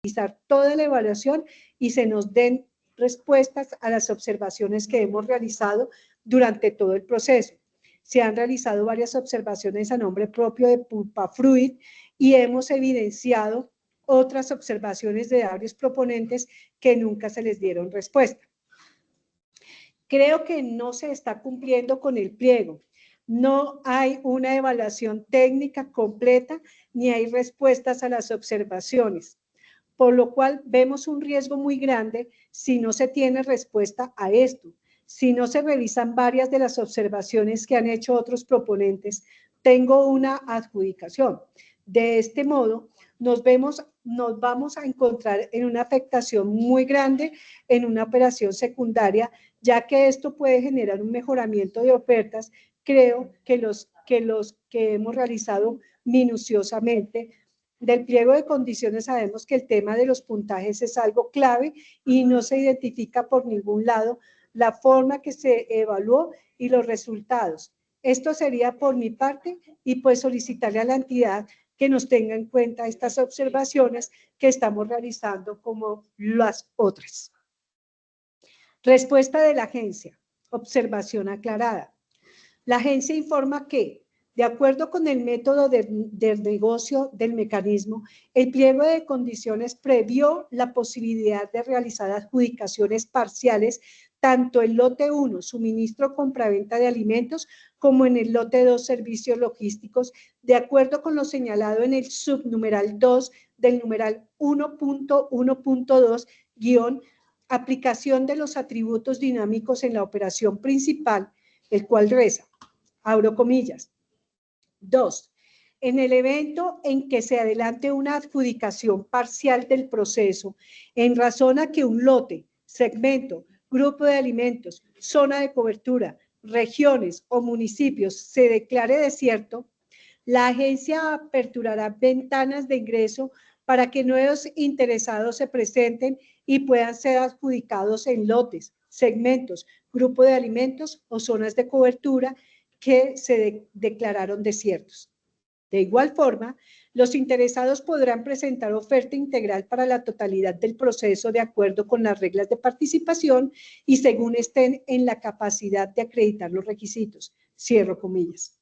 realizar toda la evaluación y se nos den respuestas a las observaciones que hemos realizado durante todo el proceso. Se han realizado varias observaciones a nombre propio de Pulpafruit y hemos evidenciado otras observaciones de varios proponentes que nunca se les dieron respuesta. Creo que no se está cumpliendo con el pliego. No hay una evaluación técnica completa ni hay respuestas a las observaciones, por lo cual vemos un riesgo muy grande si no se tiene respuesta a esto. Si no se revisan varias de las observaciones que han hecho otros proponentes, tengo una adjudicación. De este modo, nos vamos a encontrar en una afectación muy grande en una operación secundaria, ya que esto puede generar un mejoramiento de ofertas. Creo que los que hemos realizado minuciosamente del pliego de condiciones sabemos que el tema de los puntajes es algo clave y no se identifica por ningún lado la forma que se evaluó y los resultados. Esto sería por mi parte y pues solicitarle a la entidad que nos tenga en cuenta estas observaciones que estamos realizando como las otras. Respuesta de la agencia. Observación aclarada. La agencia informa que, de acuerdo con el método del negocio del mecanismo, el pliego de condiciones previó la posibilidad de realizar adjudicaciones parciales tanto en lote 1, suministro compraventa de alimentos, como en el lote 2, servicios logísticos, de acuerdo con lo señalado en el subnumeral 2 del numeral 1.1.2 guión, aplicación de los atributos dinámicos en la operación principal, el cual reza, abro comillas. 2. En el evento en que se adelante una adjudicación parcial del proceso, en razón a que un lote, segmento, grupo de alimentos, zona de cobertura, regiones o municipios se declare desierto, la agencia aperturará ventanas de ingreso para que nuevos interesados se presenten y puedan ser adjudicados en lotes, segmentos, grupo de alimentos o zonas de cobertura que se declararon desiertos. De igual forma, los interesados podrán presentar oferta integral para la totalidad del proceso de acuerdo con las reglas de participación y según estén en la capacidad de acreditar los requisitos. Cierro comillas.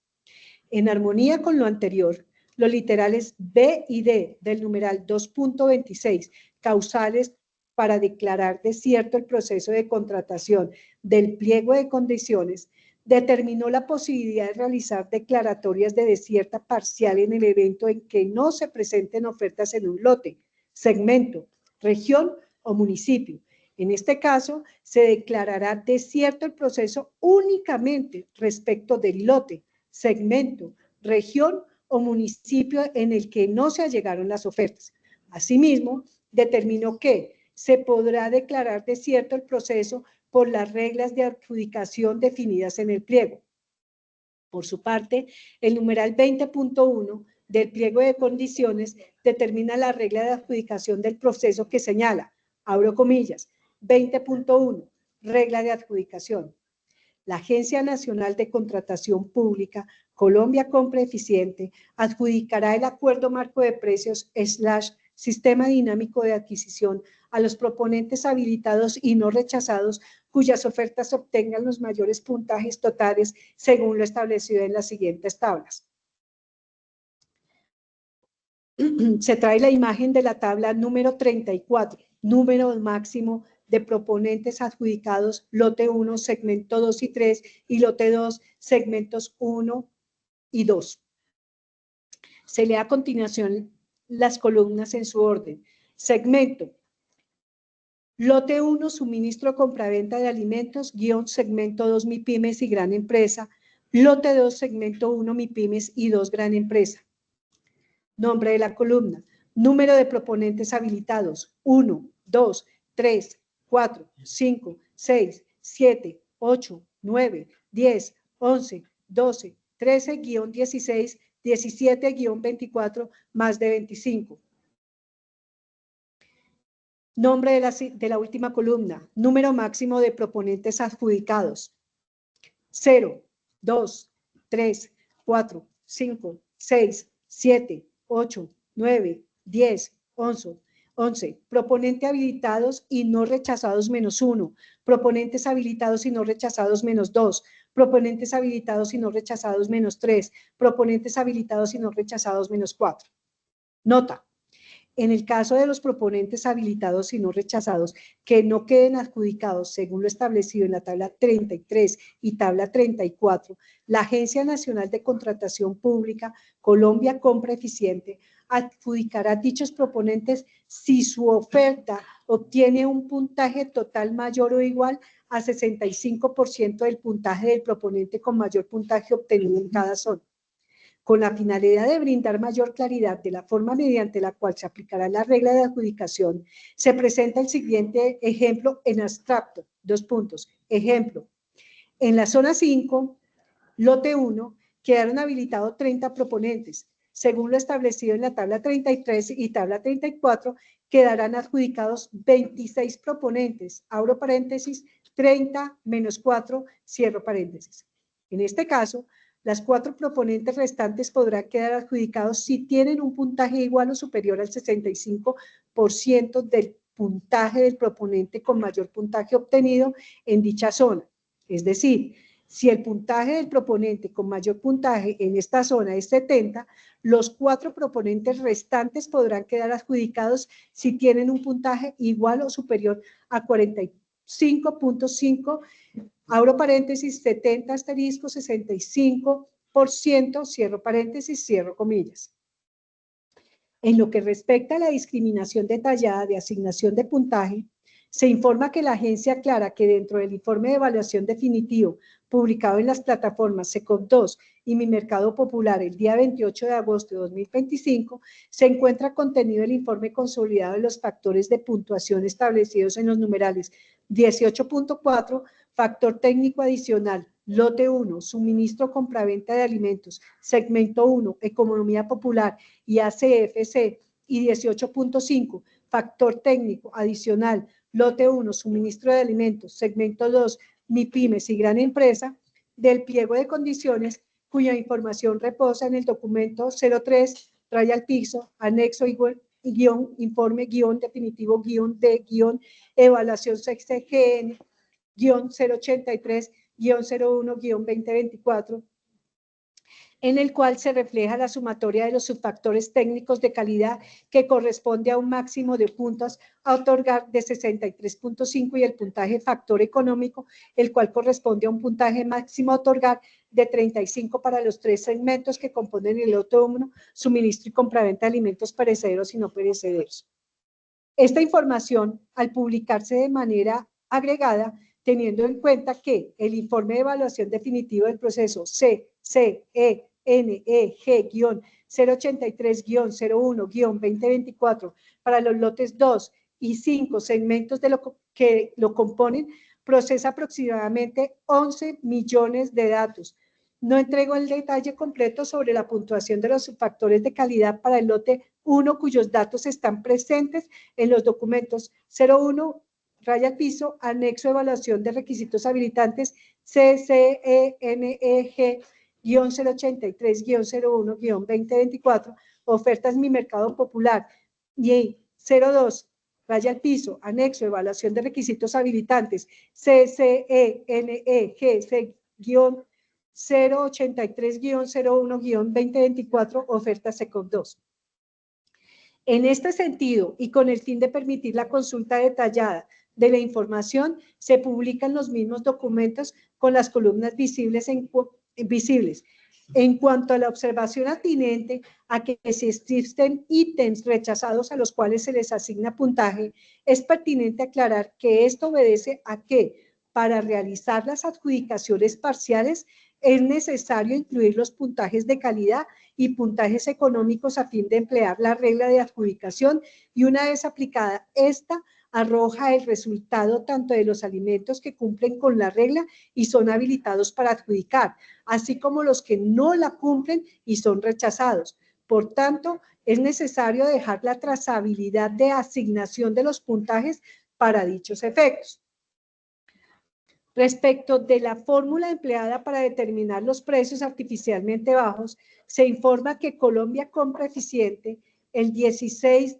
En armonía con lo anterior, los literales B y D del numeral 2.26, causales para declarar desierto el proceso de contratación del pliego de condiciones, determinó la posibilidad de realizar declaratorias de desierta parcial en el evento en que no se presenten ofertas en un lote, segmento, región o municipio. En este caso, se declarará desierto el proceso únicamente respecto del lote, segmento, región o municipio en el que no se allegaron las ofertas. Asimismo, determinó que se podrá declarar desierto el proceso por las reglas de adjudicación definidas en el pliego. Por su parte, el numeral 20.1 del pliego de condiciones determina la regla de adjudicación del proceso que señala, abro comillas, 20.1, regla de adjudicación. La Agencia Nacional de Contratación Pública, Colombia Compra Eficiente, adjudicará el acuerdo marco de precios / sistema dinámico de adquisición a los proponentes habilitados y no rechazados cuyas ofertas obtengan los mayores puntajes totales según lo establecido en las siguientes tablas. Se trae la imagen de la tabla número 34, número máximo de proponentes adjudicados, lote 1, segmento 2 y 3, y lote 2, segmentos 1 y 2. Se lee a continuación las columnas en su orden. Segmento. Lote 1, suministro compraventa de alimentos, guión, segmento 2, MIPYMES y gran empresa. Lote 2, segmento 1, MIPYMES y 2, gran empresa. Nombre de la columna. Número de proponentes habilitados. 1, 2, 3, 4, 5, 6, 7, 8, 9, 10, 11, 12, 13-16, 17-24, más de 25. Nombre de la última columna. Número máximo de proponentes adjudicados. 0, 2, 3, 4, 5, 6, 7, 8, 9, 10, 11. Proponente habilitados y no rechazados -1. Proponentes habilitados y no rechazados -2. Proponentes habilitados y no rechazados -3. Proponentes habilitados y no rechazados -4. Nota. En el caso de los proponentes habilitados y no rechazados que no queden adjudicados según lo establecido en la tabla 33 y tabla 34, la Agencia Nacional de Contratación Pública, Colombia Compra Eficiente, adjudicará dichos proponentes si su oferta obtiene un puntaje total mayor o igual a 65% del puntaje del proponente con mayor puntaje obtenido en cada zona. Con la finalidad de brindar mayor claridad de la forma mediante la cual se aplicará la regla de adjudicación, se presenta el siguiente ejemplo en abstracto. 2 puntos. Ejemplo. En la zona 5, lote 1, quedaron habilitados 30 proponentes. Según lo establecido en la tabla 33 y tabla 34, quedarán adjudicados 26 proponentes. Abro paréntesis, 30 menos 4, cierro paréntesis. En este caso, las 4 proponentes restantes podrán quedar adjudicados si tienen un puntaje igual o superior al 65% del puntaje del proponente con mayor puntaje obtenido en dicha zona. Es decir, si el puntaje del proponente con mayor puntaje en esta zona es 70, los 4 proponentes restantes podrán quedar adjudicados si tienen un puntaje igual o superior a 45.5, abro paréntesis, 70 asterisco 65%, cierro paréntesis, cierro comillas. En lo que respecta a la discriminación detallada de asignación de puntaje, se informa que la agencia aclara que dentro del informe de evaluación definitivo publicado en las plataformas SECOP2 y Mi Mercado Popular el día 28 de agosto de 2025, se encuentra contenido el informe consolidado de los factores de puntuación establecidos en los numerales 18.4, factor técnico adicional, lote 1, suministro compraventa de alimentos, segmento 1, economía popular y ACFC, y 18.5, factor técnico adicional, lote 1, suministro de alimentos, segmento 2, MIPYMES y gran empresa, del pliego de condiciones cuya información reposa en el documento 03, raya al piso, anexo guión, informe guión definitivo guión de guión, evaluación CGN, guión 083, guión 01, guión 2024, en el cual se refleja la sumatoria de los subfactores técnicos de calidad que corresponde a un máximo de puntos a otorgar de 63.5 y el puntaje factor económico, el cual corresponde a un puntaje máximo a otorgar de 35 para los 3 segmentos que componen el lote 1, suministro y compraventa de alimentos perecederos y no perecederos. Esta información, al publicarse de manera agregada, teniendo en cuenta que el informe de evaluación definitivo del proceso CCENEG-083-01-2024 para los lotes 2 y 5 segmentos de que lo componen, procesa aproximadamente 11 millones de datos. No entrego el detalle completo sobre la puntuación de los factores de calidad para el lote 1, cuyos datos están presentes en los documentos 01, raya al piso, anexo de evaluación de requisitos habilitantes CCENEG-083-01-2024, ofertas Mi Mercado Popular, y 02, raya al piso, anexo de evaluación de requisitos habilitantes CCENEG-083-01-2024, oferta SECOP2. En este sentido, y con el fin de permitir la consulta detallada de la información, se publican los mismos documentos con las columnas visibles. En cuanto a la observación atinente a que si existen ítems rechazados a los cuales se les asigna puntaje, es pertinente aclarar que esto obedece a que, para realizar las adjudicaciones parciales, es necesario incluir los puntajes de calidad y puntajes económicos a fin de emplear la regla de adjudicación, y una vez aplicada esta, arroja el resultado tanto de los alimentos que cumplen con la regla y son habilitados para adjudicar, así como los que no la cumplen y son rechazados. Por tanto, es necesario dejar la trazabilidad de asignación de los puntajes para dichos efectos. Respecto de la fórmula empleada para determinar los precios artificialmente bajos, se informa que Colombia Compra Eficiente, el 16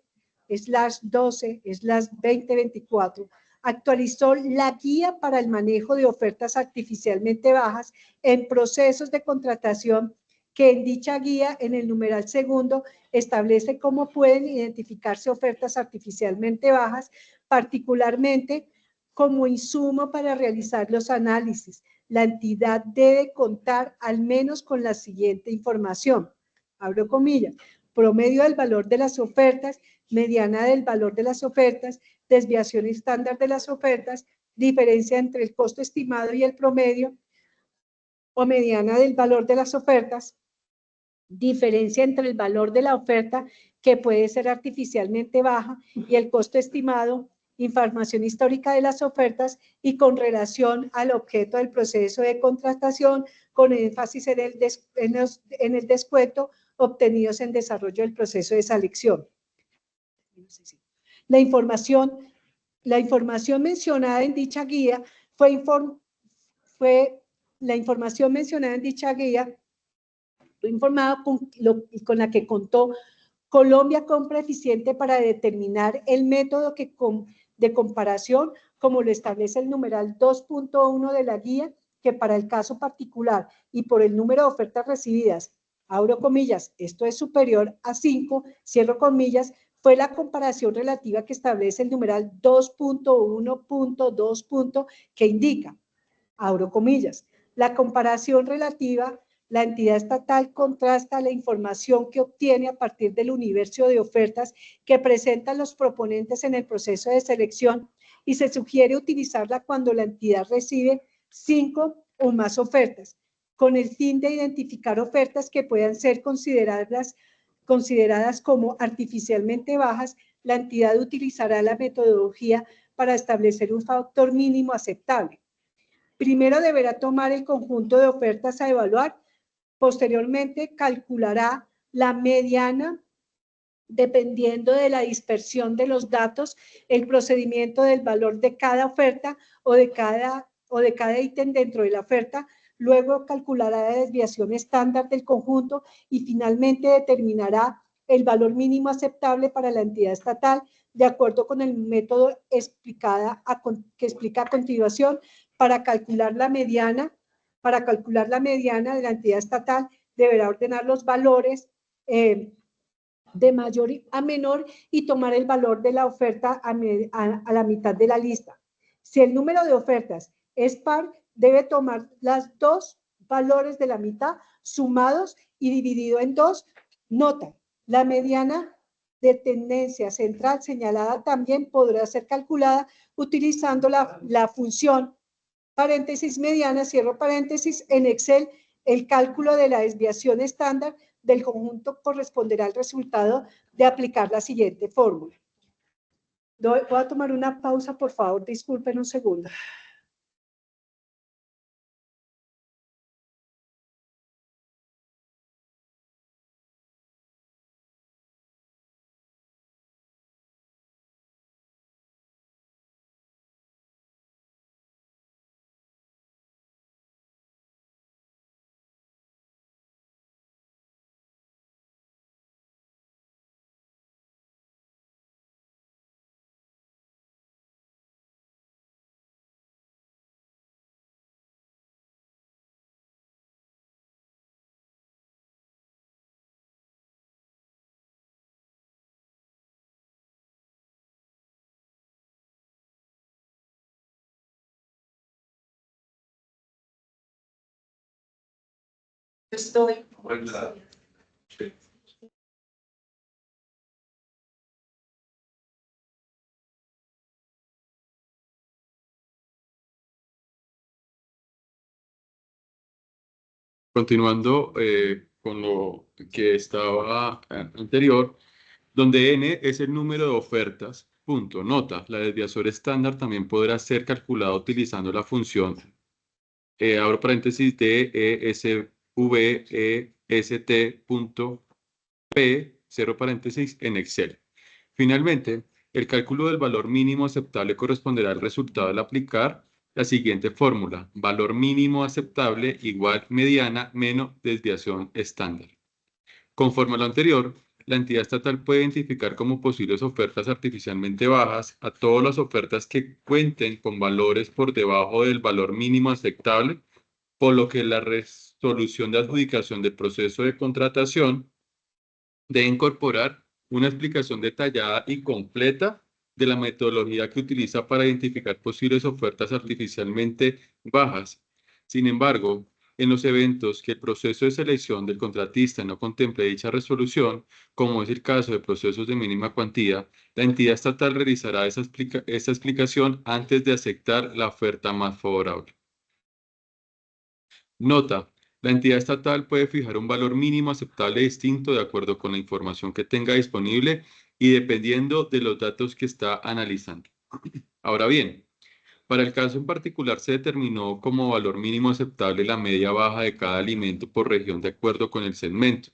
2024, actualizó la guía para el manejo de ofertas artificialmente bajas en procesos de contratación, que en dicha guía, en el numeral segundo, establece cómo pueden identificarse ofertas artificialmente bajas, particularmente como insumo para realizar los análisis. La entidad debe contar al menos con la siguiente información, abro comillas: promedio del valor de las ofertas, mediana del valor de las ofertas, desviación estándar de las ofertas, diferencia entre el costo estimado y el promedio o mediana del valor de las ofertas, diferencia entre el valor de la oferta, que puede ser artificialmente baja, y el costo estimado, información histórica de las ofertas y con relación al objeto del proceso de contratación, con énfasis en el descuento obtenidos en desarrollo del proceso de selección. La información mencionada en dicha guía fue informada con la que contó Colombia Compra Eficiente para determinar el método de comparación, como lo establece el numeral 2.1 de la guía, que para el caso particular y por el número de ofertas recibidas, abro comillas, esto es superior a 5, cierro comillas, fue la comparación relativa que establece el numeral 2.1.2. Que indica, abro comillas, la comparación relativa. La entidad estatal contrasta la información que obtiene a partir del universo de ofertas que presentan los proponentes en el proceso de selección, y se sugiere utilizarla cuando la entidad recibe 5 o más ofertas, con el fin de identificar ofertas que puedan ser consideradas como artificialmente bajas. La entidad utilizará la metodología para establecer un factor mínimo aceptable. Primero deberá tomar el conjunto de ofertas a evaluar. Posteriormente, calculará la mediana dependiendo de la dispersión de los datos, el procedimiento del valor de cada oferta o de cada ítem dentro de la oferta. Luego calculará la desviación estándar del conjunto y finalmente determinará el valor mínimo aceptable para la entidad estatal, de acuerdo con el método que explica a continuación. Para calcular la mediana de la entidad estatal, deberá ordenar los valores de mayor a menor y tomar el valor de la oferta a la mitad de la lista. Si el número de ofertas es par, debe tomar los dos valores de la mitad sumados y dividido en 2. Nota: la mediana de tendencia central señalada también podrá ser calculada utilizando la función paréntesis mediana, cierro paréntesis, en Excel. El cálculo de la desviación estándar del conjunto corresponderá al resultado de aplicar la siguiente fórmula. Voy a tomar una pausa, por favor, disculpen un segundo. Estoy. Continuando con lo que estaba anterior, donde n es el número de ofertas. Punto. Nota: la desviación estándar también podrá ser calculada utilizando la función, abro paréntesis, DESVEST.P, cierro paréntesis, en Excel. Finalmente, el cálculo del valor mínimo aceptable corresponderá al resultado al aplicar la siguiente fórmula: valor mínimo aceptable igual mediana menos desviación estándar. Conforme a lo anterior, la entidad estatal puede identificar como posibles ofertas artificialmente bajas a todas las ofertas que cuenten con valores por debajo del valor mínimo aceptable, por lo que la resolución de adjudicación del proceso de contratación debe incorporar una explicación detallada y completa de la metodología que utiliza para identificar posibles ofertas artificialmente bajas. Sin embargo, en los eventos que el proceso de selección del contratista no contemple dicha resolución, como es el caso de procesos de mínima cuantía, la entidad estatal realizará esa explicación antes de aceptar la oferta más favorable. Nota: la entidad estatal puede fijar un valor mínimo aceptable distinto de acuerdo con la información que tenga disponible y dependiendo de los datos que está analizando. Ahora bien, para el caso en particular se determinó como valor mínimo aceptable la media baja de cada alimento por región de acuerdo con el segmento,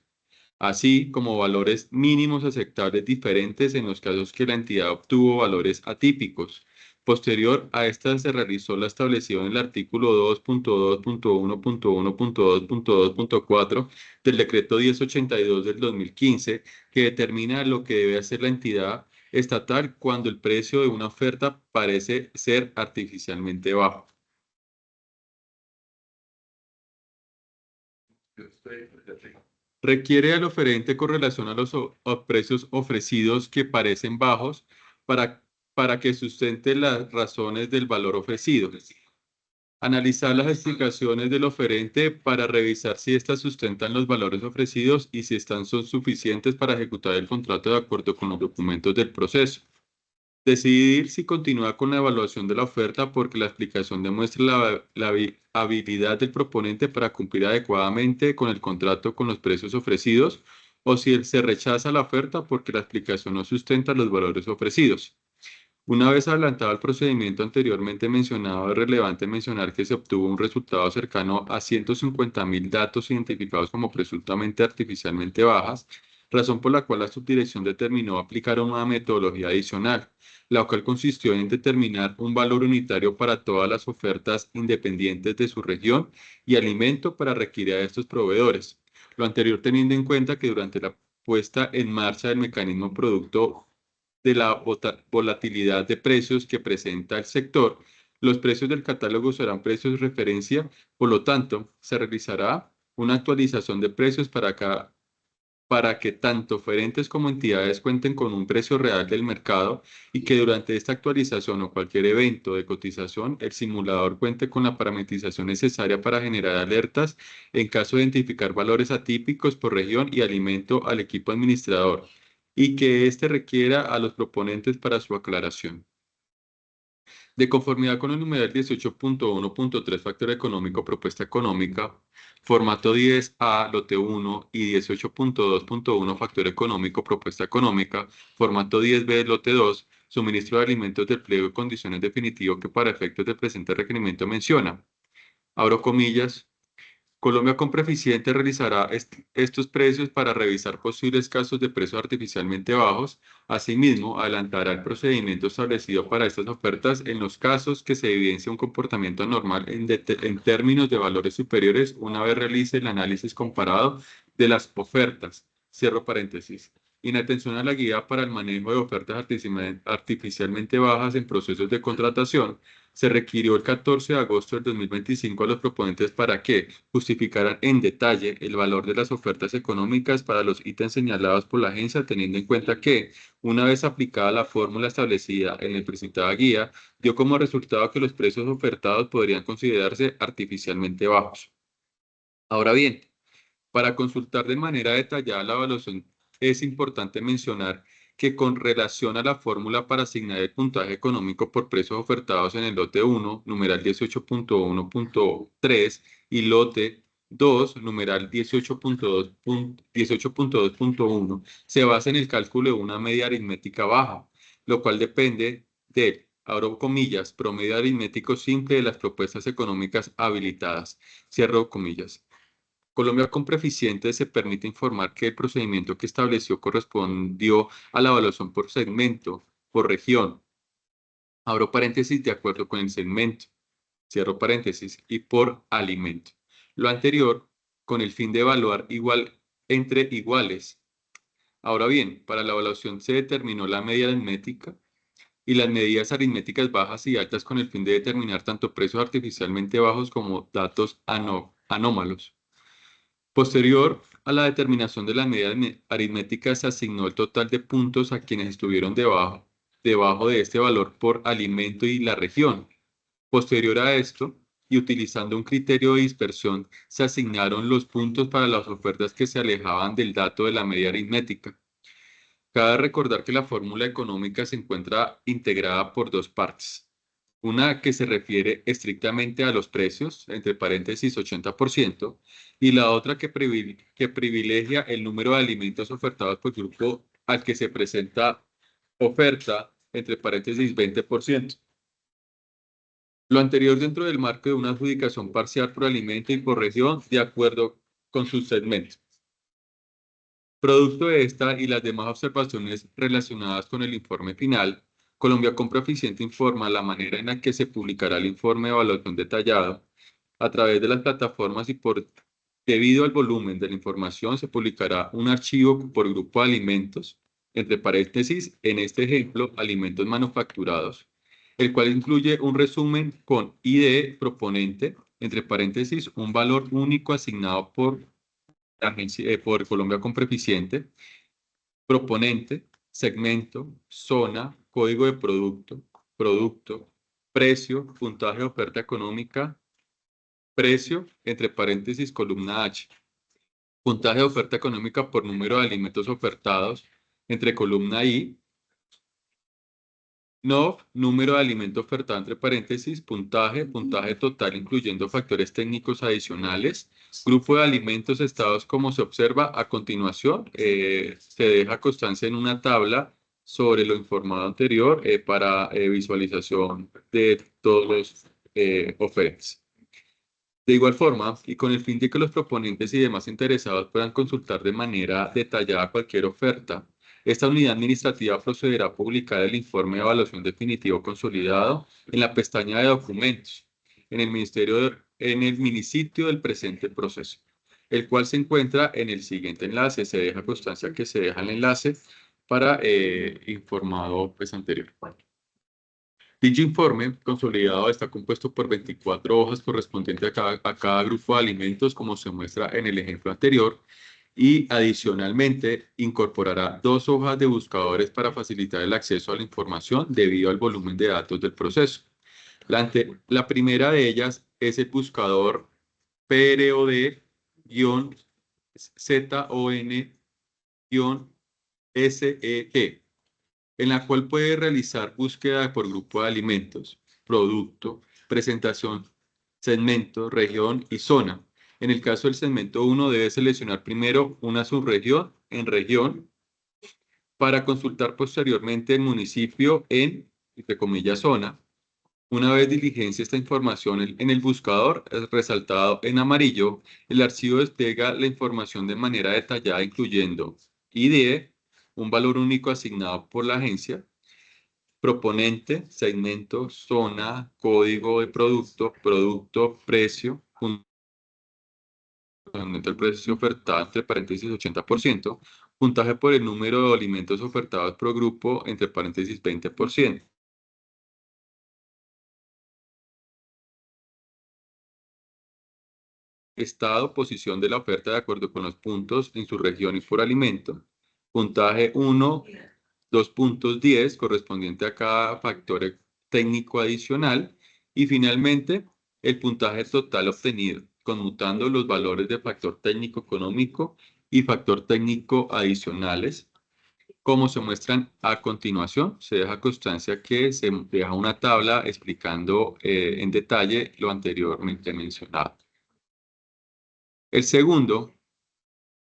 así como valores mínimos aceptables diferentes en los casos que la entidad obtuvo valores atípicos. Posterior a esta se realizó la establecida en el artículo 2.2.1.1.2.2.4 del decreto 1082 del 2015, que determina lo que debe hacer la entidad estatal cuando el precio de una oferta parece ser artificialmente bajo. Requiere al oferente con relación a los precios ofrecidos que parecen bajos para que sustente las razones del valor ofrecido. Analizar las explicaciones del oferente para revisar si éstas sustentan los valores ofrecidos y si son suficientes para ejecutar el contrato de acuerdo con los documentos del proceso. Decidir si continúa con la evaluación de la oferta porque la explicación demuestra la habilidad del proponente para cumplir adecuadamente con el contrato con los precios ofrecidos, o si se rechaza la oferta porque la explicación no sustenta los valores ofrecidos. Una vez adelantado el procedimiento anteriormente mencionado, es relevante mencionar que se obtuvo un resultado cercano a 150.000 datos identificados como presuntamente artificialmente bajas, razón por la cual la subdirección determinó aplicar una metodología adicional, la cual consistió en determinar un valor unitario para todas las ofertas independientes de su región y alimento para requerir a estos proveedores. Lo anterior teniendo en cuenta que durante la puesta en marcha del mecanismo producto de la volatilidad de precios que presenta el sector, los precios del catálogo serán precios de referencia, por lo tanto, se realizará una actualización de precios para que tanto oferentes como entidades cuenten con un precio real del mercado y que durante esta actualización o cualquier evento de cotización, el simulador cuente con la parametrización necesaria para generar alertas en caso de identificar valores atípicos por región y alimento al equipo administrador, y que éste requiera a los proponentes para su aclaración. De conformidad con el numeral 18.1.3 factor económico propuesta económica, formato 10A lote 1 y 18.2.1 factor económico propuesta económica, formato 10B lote 2, suministro de alimentos del pliego de condiciones definitivo que para efectos del presente requerimiento menciona. Abro comillas. Colombia Compra Eficiente realizará estos precios para revisar posibles casos de precios artificialmente bajos. Asimismo, adelantará el procedimiento establecido para estas ofertas en los casos que se evidencie un comportamiento anormal en términos de valores superiores una vez realice el análisis comparado de las ofertas. Cierro paréntesis. Inatención a la guía para el manejo de ofertas artificialmente bajas en procesos de contratación. Se requirió el 14 de agosto del 2025 a los proponentes para que justificaran en detalle el valor de las ofertas económicas para los ítems señalados por la agencia, teniendo en cuenta que, una vez aplicada la fórmula establecida en la presentada guía, dio como resultado que los precios ofertados podrían considerarse artificialmente bajos. Ahora bien, para consultar de manera detallada la evaluación, es importante mencionar que con relación a la fórmula para asignar el puntaje económico por precios ofertados en el lote 1, numeral 18.1.3 y lote 2, numeral 18.2.1, se basa en el cálculo de una media aritmética baja, lo cual depende del, abro comillas, promedio aritmético simple de las propuestas económicas habilitadas, cierro comillas. Colombia Compra Eficiente se permite informar que el procedimiento que estableció correspondió a la evaluación por segmento, por región, abro paréntesis, de acuerdo con el segmento, cierro paréntesis, y por alimento. Lo anterior, con el fin de evaluar igual entre iguales. Ahora bien, para la evaluación se determinó la media aritmética y las medidas aritméticas bajas y altas con el fin de determinar tanto precios artificialmente bajos como datos anómalos. Posterior a la determinación de la medida aritmética, se asignó el total de puntos a quienes estuvieron debajo de este valor por alimento y la región. Posterior a esto, y utilizando un criterio de dispersión, se asignaron los puntos para las ofertas que se alejaban del dato de la media aritmética. Cabe recordar que la fórmula económica se encuentra integrada por dos partes. Una que se refiere estrictamente a los precios, entre paréntesis 80%, y la otra que privilegia el número de alimentos ofertados por grupo al que se presenta oferta, entre paréntesis 20%. Lo anterior dentro del marco de una adjudicación parcial por alimento y por región, de acuerdo con sus segmentos. Producto de esta y las demás observaciones relacionadas con el informe final, Colombia Compra Eficiente informa la manera en la que se publicará el informe de evaluación detallado a través de las plataformas y debido al volumen de la información se publicará un archivo por grupo de alimentos, entre paréntesis, en este ejemplo, alimentos manufacturados, el cual incluye un resumen con ID proponente, entre paréntesis, un valor único asignado por por Colombia Compra Eficiente, proponente, segmento, zona, código de producto, precio, puntaje de oferta económica, precio, entre paréntesis, columna H, puntaje de oferta económica por número de alimentos ofertados, entre columna I, NOV, número de alimento ofertado entre paréntesis, puntaje total incluyendo factores técnicos adicionales, grupo de alimentos estados como se observa a continuación, se deja constancia en una tabla sobre lo informado anterior para visualización de todos los oferentes. De igual forma, y con el fin de que los proponentes y demás interesados puedan consultar de manera detallada cualquier oferta, esta unidad administrativa procederá a publicar el informe de evaluación definitivo consolidado en la pestaña de documentos en el minisitio del presente proceso, el cual se encuentra en el siguiente enlace. Se deja constancia que se deja el enlace para informado anterior. Dicho informe consolidado está compuesto por 24 hojas correspondientes a cada grupo de alimentos, como se muestra en el ejemplo anterior, y adicionalmente incorporará 2 hojas de buscadores para facilitar el acceso a la información debido al volumen de datos del proceso. La primera de ellas es el buscador PROD-ZON-SEG, en la cual puede realizar búsqueda por grupo de alimentos, producto, presentación, segmento, región y zona. En el caso del segmento 1, debe seleccionar primero una subregión en región para consultar posteriormente el municipio en, entre comillas, zona. Una vez diligencia esta información en el buscador, resaltado en amarillo, el archivo despliega la información de manera detallada, incluyendo ID, un valor único asignado por la agencia, proponente, segmento, zona, código de producto, precio, el precio ofertado, entre paréntesis 80%, puntaje por el número de alimentos ofertados por grupo, entre paréntesis 20%. Estado, posición de la oferta de acuerdo con los puntos en su región y por alimento. Puntaje 1, 2 puntos 10, correspondiente a cada factor técnico adicional. Y finalmente, el puntaje total obtenido, conmutando los valores de factor técnico económico y factor técnico adicionales. Como se muestran a continuación, se deja constancia que se deja una tabla explicando en detalle lo anteriormente mencionado. El segundo,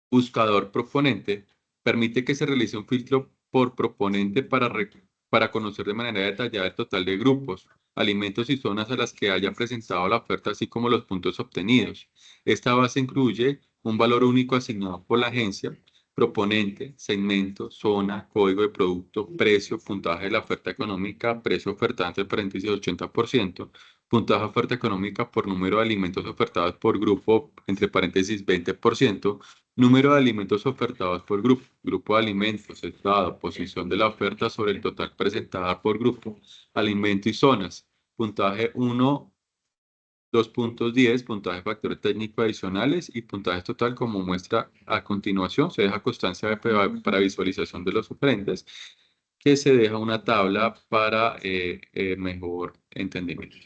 buscador proponente, permite que se realice un filtro por proponente para conocer de manera detallada el total de grupos, alimentos y zonas a las que haya presentado la oferta, así como los puntos obtenidos. Esta base incluye un valor único asignado por la agencia, proponente, segmento, zona, código de producto, precio, puntaje de la oferta económica, precio ofertante, entre paréntesis 80%, puntaje de oferta económica por número de alimentos ofertados por grupo, entre paréntesis 20%, número de alimentos ofertados por grupo, grupo de alimentos, estado, posición de la oferta sobre el total presentada por grupo, alimento y zonas, puntaje 1, 2.10, puntaje de factores técnicos adicionales y puntaje total como muestra a continuación. Se deja constancia para visualización de los oferentes, que se deja una tabla para mejor entendimiento.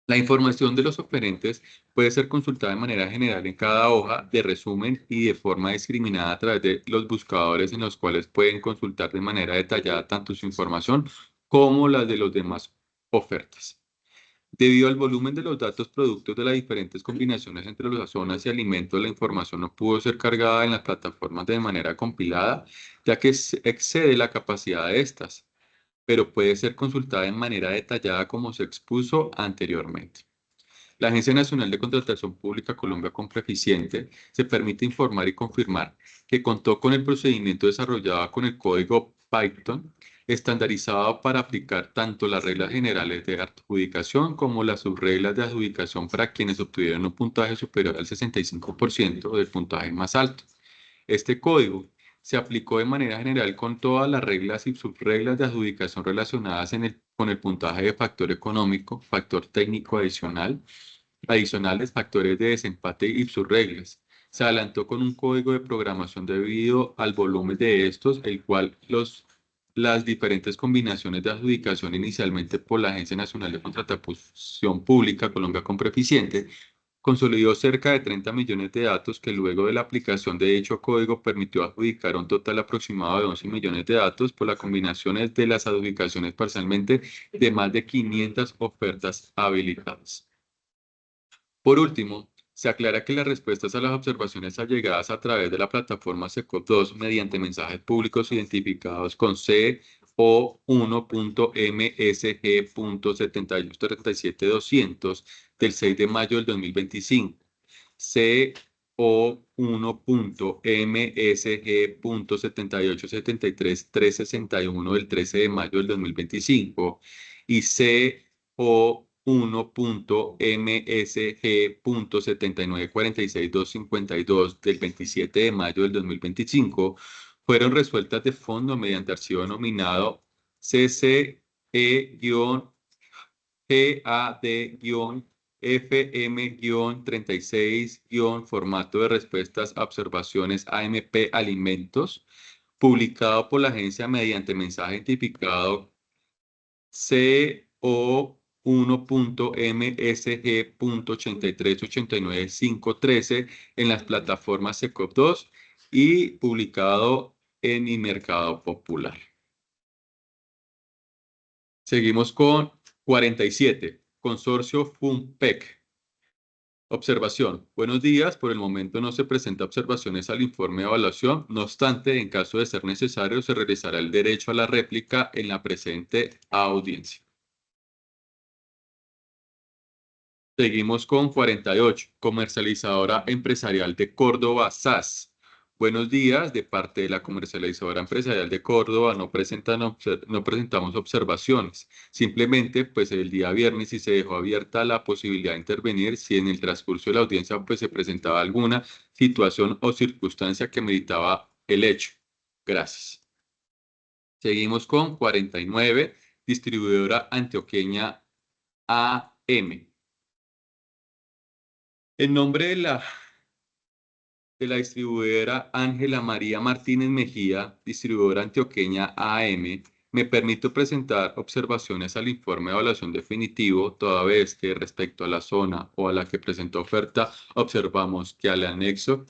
La información de los oferentes puede ser consultada de manera general en cada hoja de resumen y de forma discriminada a través de los buscadores en los cuales pueden consultar de manera detallada tanto su información como las de los demás ofertas. Debido al volumen de los datos productos de las diferentes combinaciones entre las zonas y alimentos, la información no pudo ser cargada en las plataformas de manera compilada, ya que excede la capacidad de estas, pero puede ser consultada de manera detallada como se expuso anteriormente. La Agencia Nacional de Contratación Pública Colombia Compreficiente se permite informar y confirmar que contó con el procedimiento desarrollado con el código Python estandarizado para aplicar tanto las reglas generales de adjudicación como las subreglas de adjudicación para quienes obtuvieron un puntaje superior al 65% del puntaje más alto. Este código se aplicó de manera general con todas las reglas y subreglas de adjudicación relacionadas con el puntaje de factor económico, factor técnico adicionales, factores de desempate y subreglas. Se adelantó con un código de programación debido al volumen de estos, el cual las diferentes combinaciones de adjudicación inicialmente por la Agencia Nacional de Contratación Pública Colombia Compreficiente consolidó cerca de 30 millones de datos que luego de la aplicación de dicho código permitió adjudicar un total aproximado de 11 millones de datos por las combinaciones de las adjudicaciones parcialmente de más de 500 ofertas habilitadas. Por último, se aclara que las respuestas a las observaciones allegadas a través de la plataforma SECOP2 mediante mensajes públicos identificados con CO1.msg.7837200 del 6 de mayo del 2025, CO1.msg.7873361 del 13 de mayo del 2025 y CO1.msg.7946252 del 27 de mayo del 2025 fueron resueltas de fondo mediante archivo denominado CCE-GAD-FM-36- formato de respuestas a observaciones AMP Alimentos, publicado por la agencia mediante mensaje identificado CO1.msg.8389513 en las plataformas SECOP2 y publicado en mi Mercado Popular. Seguimos con 47. Consorcio FUNPEC. Observación. Buenos días. Por el momento no se presenta observaciones al informe de evaluación. No obstante, en caso de ser necesario, se realizará el derecho a la réplica en la presente audiencia. Seguimos con 48. Comercializadora Empresarial de Córdoba, SAS. Buenos días. De parte de la Comercializadora Empresarial de Córdoba no presentamos observaciones. Simplemente, pues el día viernes sí se dejó abierta la posibilidad de intervenir si en el transcurso de la audiencia pues se presentaba alguna situación o circunstancia que meritaba el hecho. Gracias. Seguimos con 49. Distribuidora Antioqueña AM. En nombre de la distribuidora Ángela María Martínez Mejía, distribuidora antioqueña AM, me permito presentar observaciones al informe de evaluación definitivo, toda vez que respecto a la zona o a la que presentó oferta, observamos que el anexo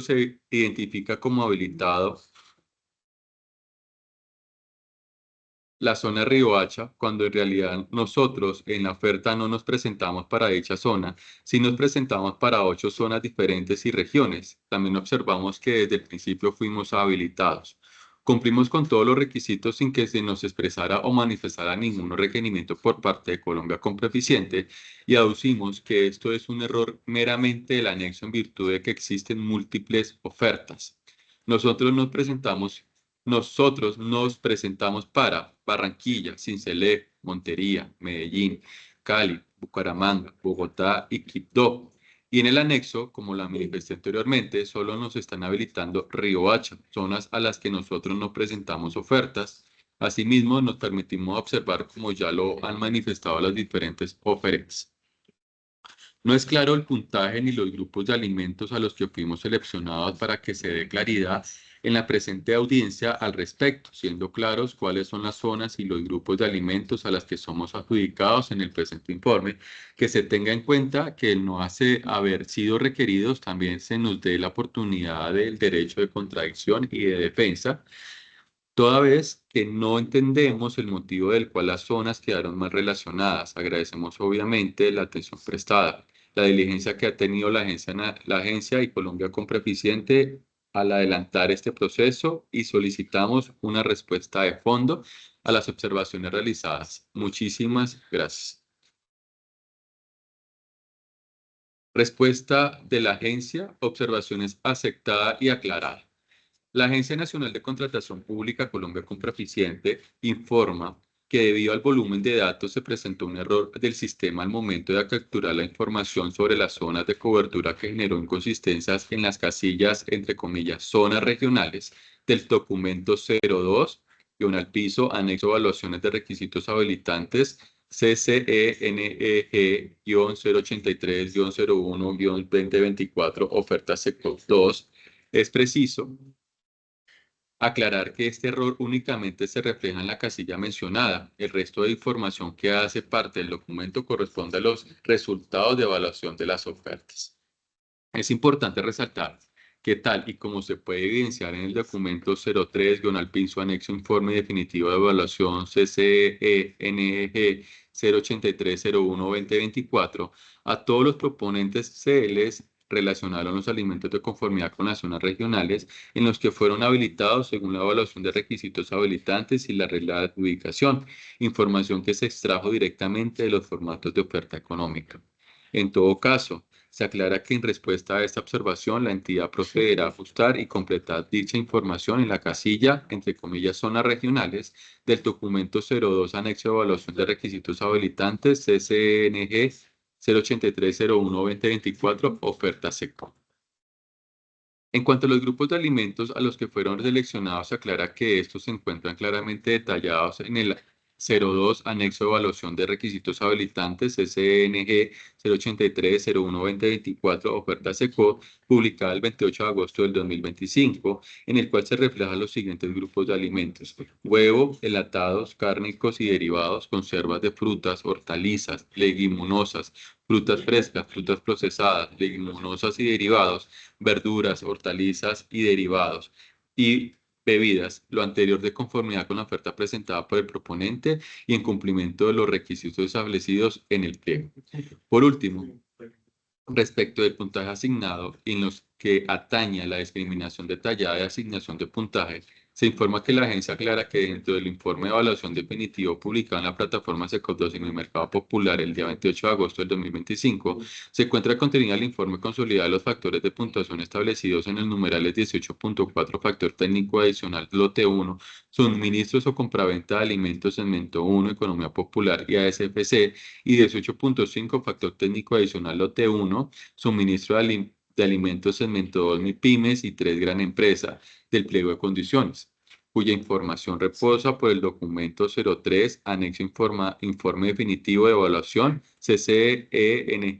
se identifica como habilitado la zona Riohacha, cuando en realidad nosotros en la oferta no nos presentamos para dicha zona, sino nos presentamos para 8 zonas diferentes y regiones. También observamos que desde el principio fuimos habilitados. Cumplimos con todos los requisitos sin que se nos expresara o manifestara ningún requerimiento por parte de Colombia Compra Eficiente y aducimos que esto es un error meramente del anexo en virtud de que existen múltiples ofertas. Nosotros nos presentamos para Barranquilla, Sincelejo, Montería, Medellín, Cali, Bucaramanga, Bogotá y Quibdó. Y en el anexo, como la manifesté anteriormente, solo nos están habilitando Riohacha, zonas a las que nosotros no presentamos ofertas. Asimismo, nos permitimos observar como ya lo han manifestado las diferentes ofertas. No es claro el puntaje ni los grupos de alimentos a los que fuimos seleccionados para que se dé claridad en la presente audiencia al respecto, siendo claros cuáles son las zonas y los grupos de alimentos a las que somos adjudicados en el presente informe, que se tenga en cuenta que no hace haber sido requeridos, también se nos dé la oportunidad del derecho de contradicción y de defensa, toda vez que no entendemos el motivo del cual las zonas quedaron más relacionadas. Agradecemos obviamente la atención prestada, la diligencia que ha tenido la agencia y Colombia Compra Eficiente al adelantar este proceso y solicitamos una respuesta de fondo a las observaciones realizadas. Muchísimas gracias. Respuesta de la agencia, observaciones aceptada y aclarada. La Agencia Nacional de Contratación Pública Colombia Compra Eficiente informa que debido al volumen de datos se presentó un error del sistema al momento de capturar la información sobre las zonas de cobertura que generó inconsistencias en las casillas, entre comillas, zonas regionales del documento 02, al piso, anexo evaluaciones de requisitos habilitantes, CCENEG-083-01-2024, oferta sector 2. Es preciso aclarar que este error únicamente se refleja en la casilla mencionada. El resto de información que hace parte del documento corresponde a los resultados de evaluación de las ofertas. Es importante resaltar que tal y como se puede evidenciar en el documento 03-piso anexo informe definitivo de evaluación CCENEG 083-01-2024, a todos los proponentes se les relacionaron los alimentos de conformidad con las zonas regionales en los que fueron habilitados según la evaluación de requisitos habilitantes y la regla de adjudicación, información que se extrajo directamente de los formatos de oferta económica. En todo caso, se aclara que en respuesta a esta observación, la entidad procederá a ajustar y completar dicha información en la casilla, entre comillas, zonas regionales, del documento 02, anexo de evaluación de requisitos habilitantes, CCNG 083-01-2024, oferta SECO. En cuanto a los grupos de alimentos a los que fueron seleccionados, se aclara que estos se encuentran claramente detallados en el 02, anexo de evaluación de requisitos habilitantes, SNG 083-01-2024, oferta SECO, publicada el 28 de agosto del 2025, en el cual se reflejan los siguientes grupos de alimentos: huevo, enlatados, cárnicos y derivados, conservas de frutas, hortalizas, leguminosas, frutas frescas, frutas procesadas, leguminosas y derivados, verduras, hortalizas y derivados, y bebidas, lo anterior de conformidad con la oferta presentada por el proponente y en cumplimiento de los requisitos establecidos en el pliego. Por último, respecto del puntaje asignado en los que atañe a la discriminación detallada de asignación de puntaje, se informa que la agencia aclara que dentro del informe de evaluación definitivo publicado en la plataforma SECOP2 en el Mercado Popular el día 28 de agosto del 2025, se encuentra contenida el informe consolidado de los factores de puntuación establecidos en el numerales 18.4 factor técnico adicional lote 1, suministros o compraventa de alimentos segmento 1, economía popular y ASFC, y 18.5 factor técnico adicional lote 1, suministro de alimentos segmento 2, MIPYMES y 3, gran empresa, del pliego de condiciones, cuya información reposa por el documento 03, anexo informe definitivo de evaluación, CCENG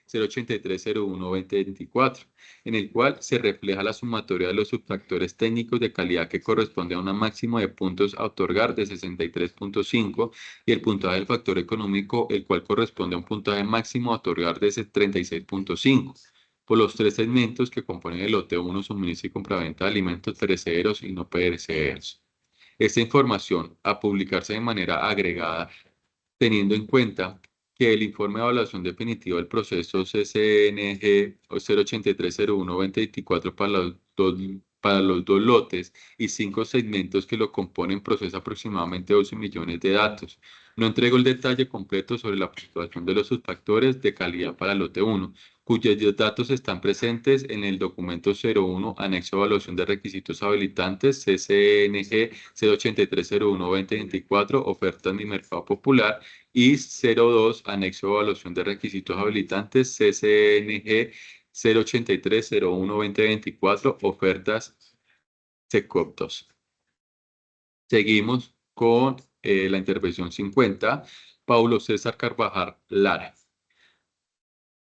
083-01-2024, en el cual se refleja la sumatoria de los subfactores técnicos de calidad que corresponde a un máximo de puntos a otorgar de 63.5 y el puntaje del factor económico, el cual corresponde a un puntaje máximo a otorgar de 36.5. Por los tres segmentos que componen el lote 1, suministro y compraventa de alimentos perecederos y no perecederos. Esta información, a publicarse de manera agregada, teniendo en cuenta que el informe de evaluación definitivo del proceso CCNG 083-01-2024 para para los 2 lotes y 5 segmentos que lo componen procesa aproximadamente 12 millones de datos. No entrego el detalle completo sobre la puntuación de los subfactores de calidad para el lote 1, cuyos datos están presentes en el documento 01, anexo a evaluación de requisitos habilitantes, CCNG 08301-2024, ofertas mi mercado popular, y 02, anexo a evaluación de requisitos habilitantes, CCNG 08301-2024, ofertas SECOP 2. Seguimos con la intervención 50, Paulo César Carvajal Lara.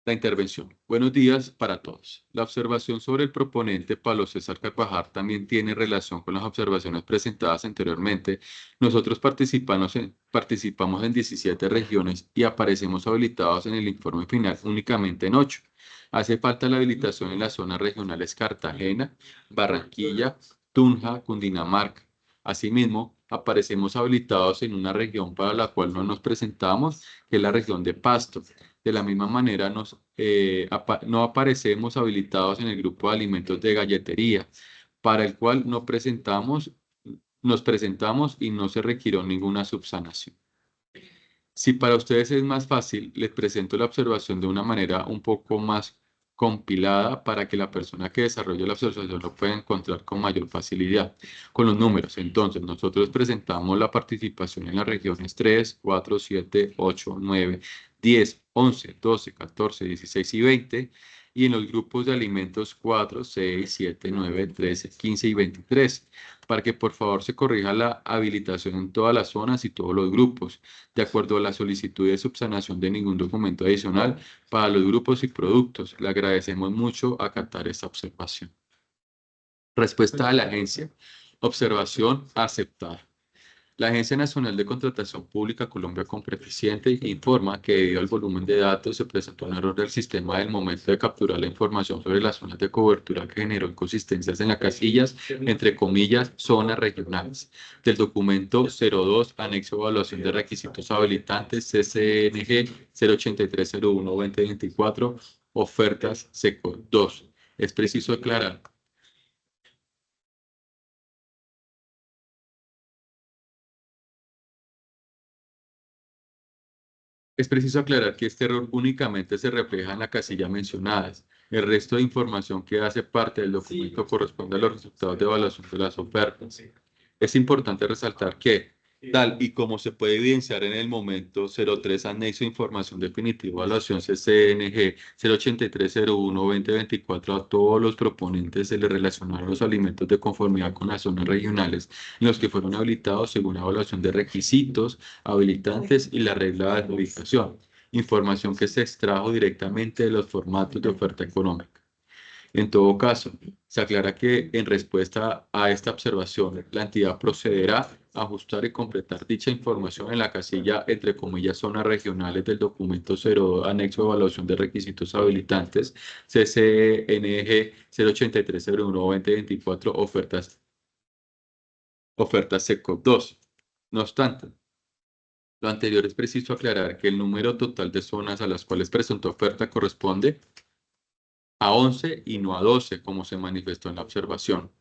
La intervención. Buenos días para todos. La observación sobre el proponente Paulo César Carvajal también tiene relación con las observaciones presentadas anteriormente. Nosotros participamos en 17 regiones y aparecemos habilitados en el informe final únicamente en 8. Hace falta la habilitación en las zonas regionales Cartagena, Barranquilla, Tunja, Cundinamarca. Asimismo, aparecemos habilitados en una región para la cual no nos presentamos, que es la región de Pasto. De la misma manera, no aparecemos habilitados en el grupo de alimentos de galletería, para el cual nos presentamos y no se requirió ninguna subsanación. Si para ustedes es más fácil, les presento la observación de una manera un poco más compilada para que la persona que desarrolle la observación lo pueda encontrar con mayor facilidad. Con los números, entonces, nosotros presentamos la participación en las regiones 3, 4, 7, 8, 9, 10, 11, 12, 14, 16 y 20, y en los grupos de alimentos 4, 6, 7, 9, 13, 15 y 23, para que por favor se corrija la habilitación en todas las zonas y todos los grupos, de acuerdo a la solicitud de subsanación de ningún documento adicional para los grupos y productos. Le agradecemos mucho acatar esta observación. Respuesta de la agencia. Observación aceptada. La Agencia Nacional de Contratación Pública Colombia Compreficiente informa que debido al volumen de datos se presentó un error del sistema del momento de capturar la información sobre las zonas de cobertura que generó inconsistencias en las casillas, entre comillas, zonas regionales, del documento 02, anexo evaluación de requisitos habilitantes, CCNG 08301-2024, ofertas SECO 2. Es preciso aclarar. Es preciso aclarar que este error únicamente se refleja en la casilla mencionadas. El resto de información que hace parte del documento corresponde a los resultados de evaluación de las ofertas. Es importante resaltar que, tal y como se puede evidenciar en el momento 03 anexo información definitiva evaluación CCNG 08301-2024, a todos los proponentes se les relacionaron los alimentos de conformidad con las zonas regionales en los que fueron habilitados según la evaluación de requisitos habilitantes y la regla de adjudicación, información que se extrajo directamente de los formatos de oferta económica. En todo caso, se aclara que en respuesta a esta observación, la entidad procederá a ajustar y completar dicha información en la casilla, entre comillas, zonas regionales del documento 02, anexo de evaluación de requisitos habilitantes, CCNG 08301-2024, ofertas SECOP 2. No obstante, lo anterior es preciso aclarar que el número total de zonas a las cuales presentó oferta corresponde a 11 y no a 12, como se manifestó en la observación.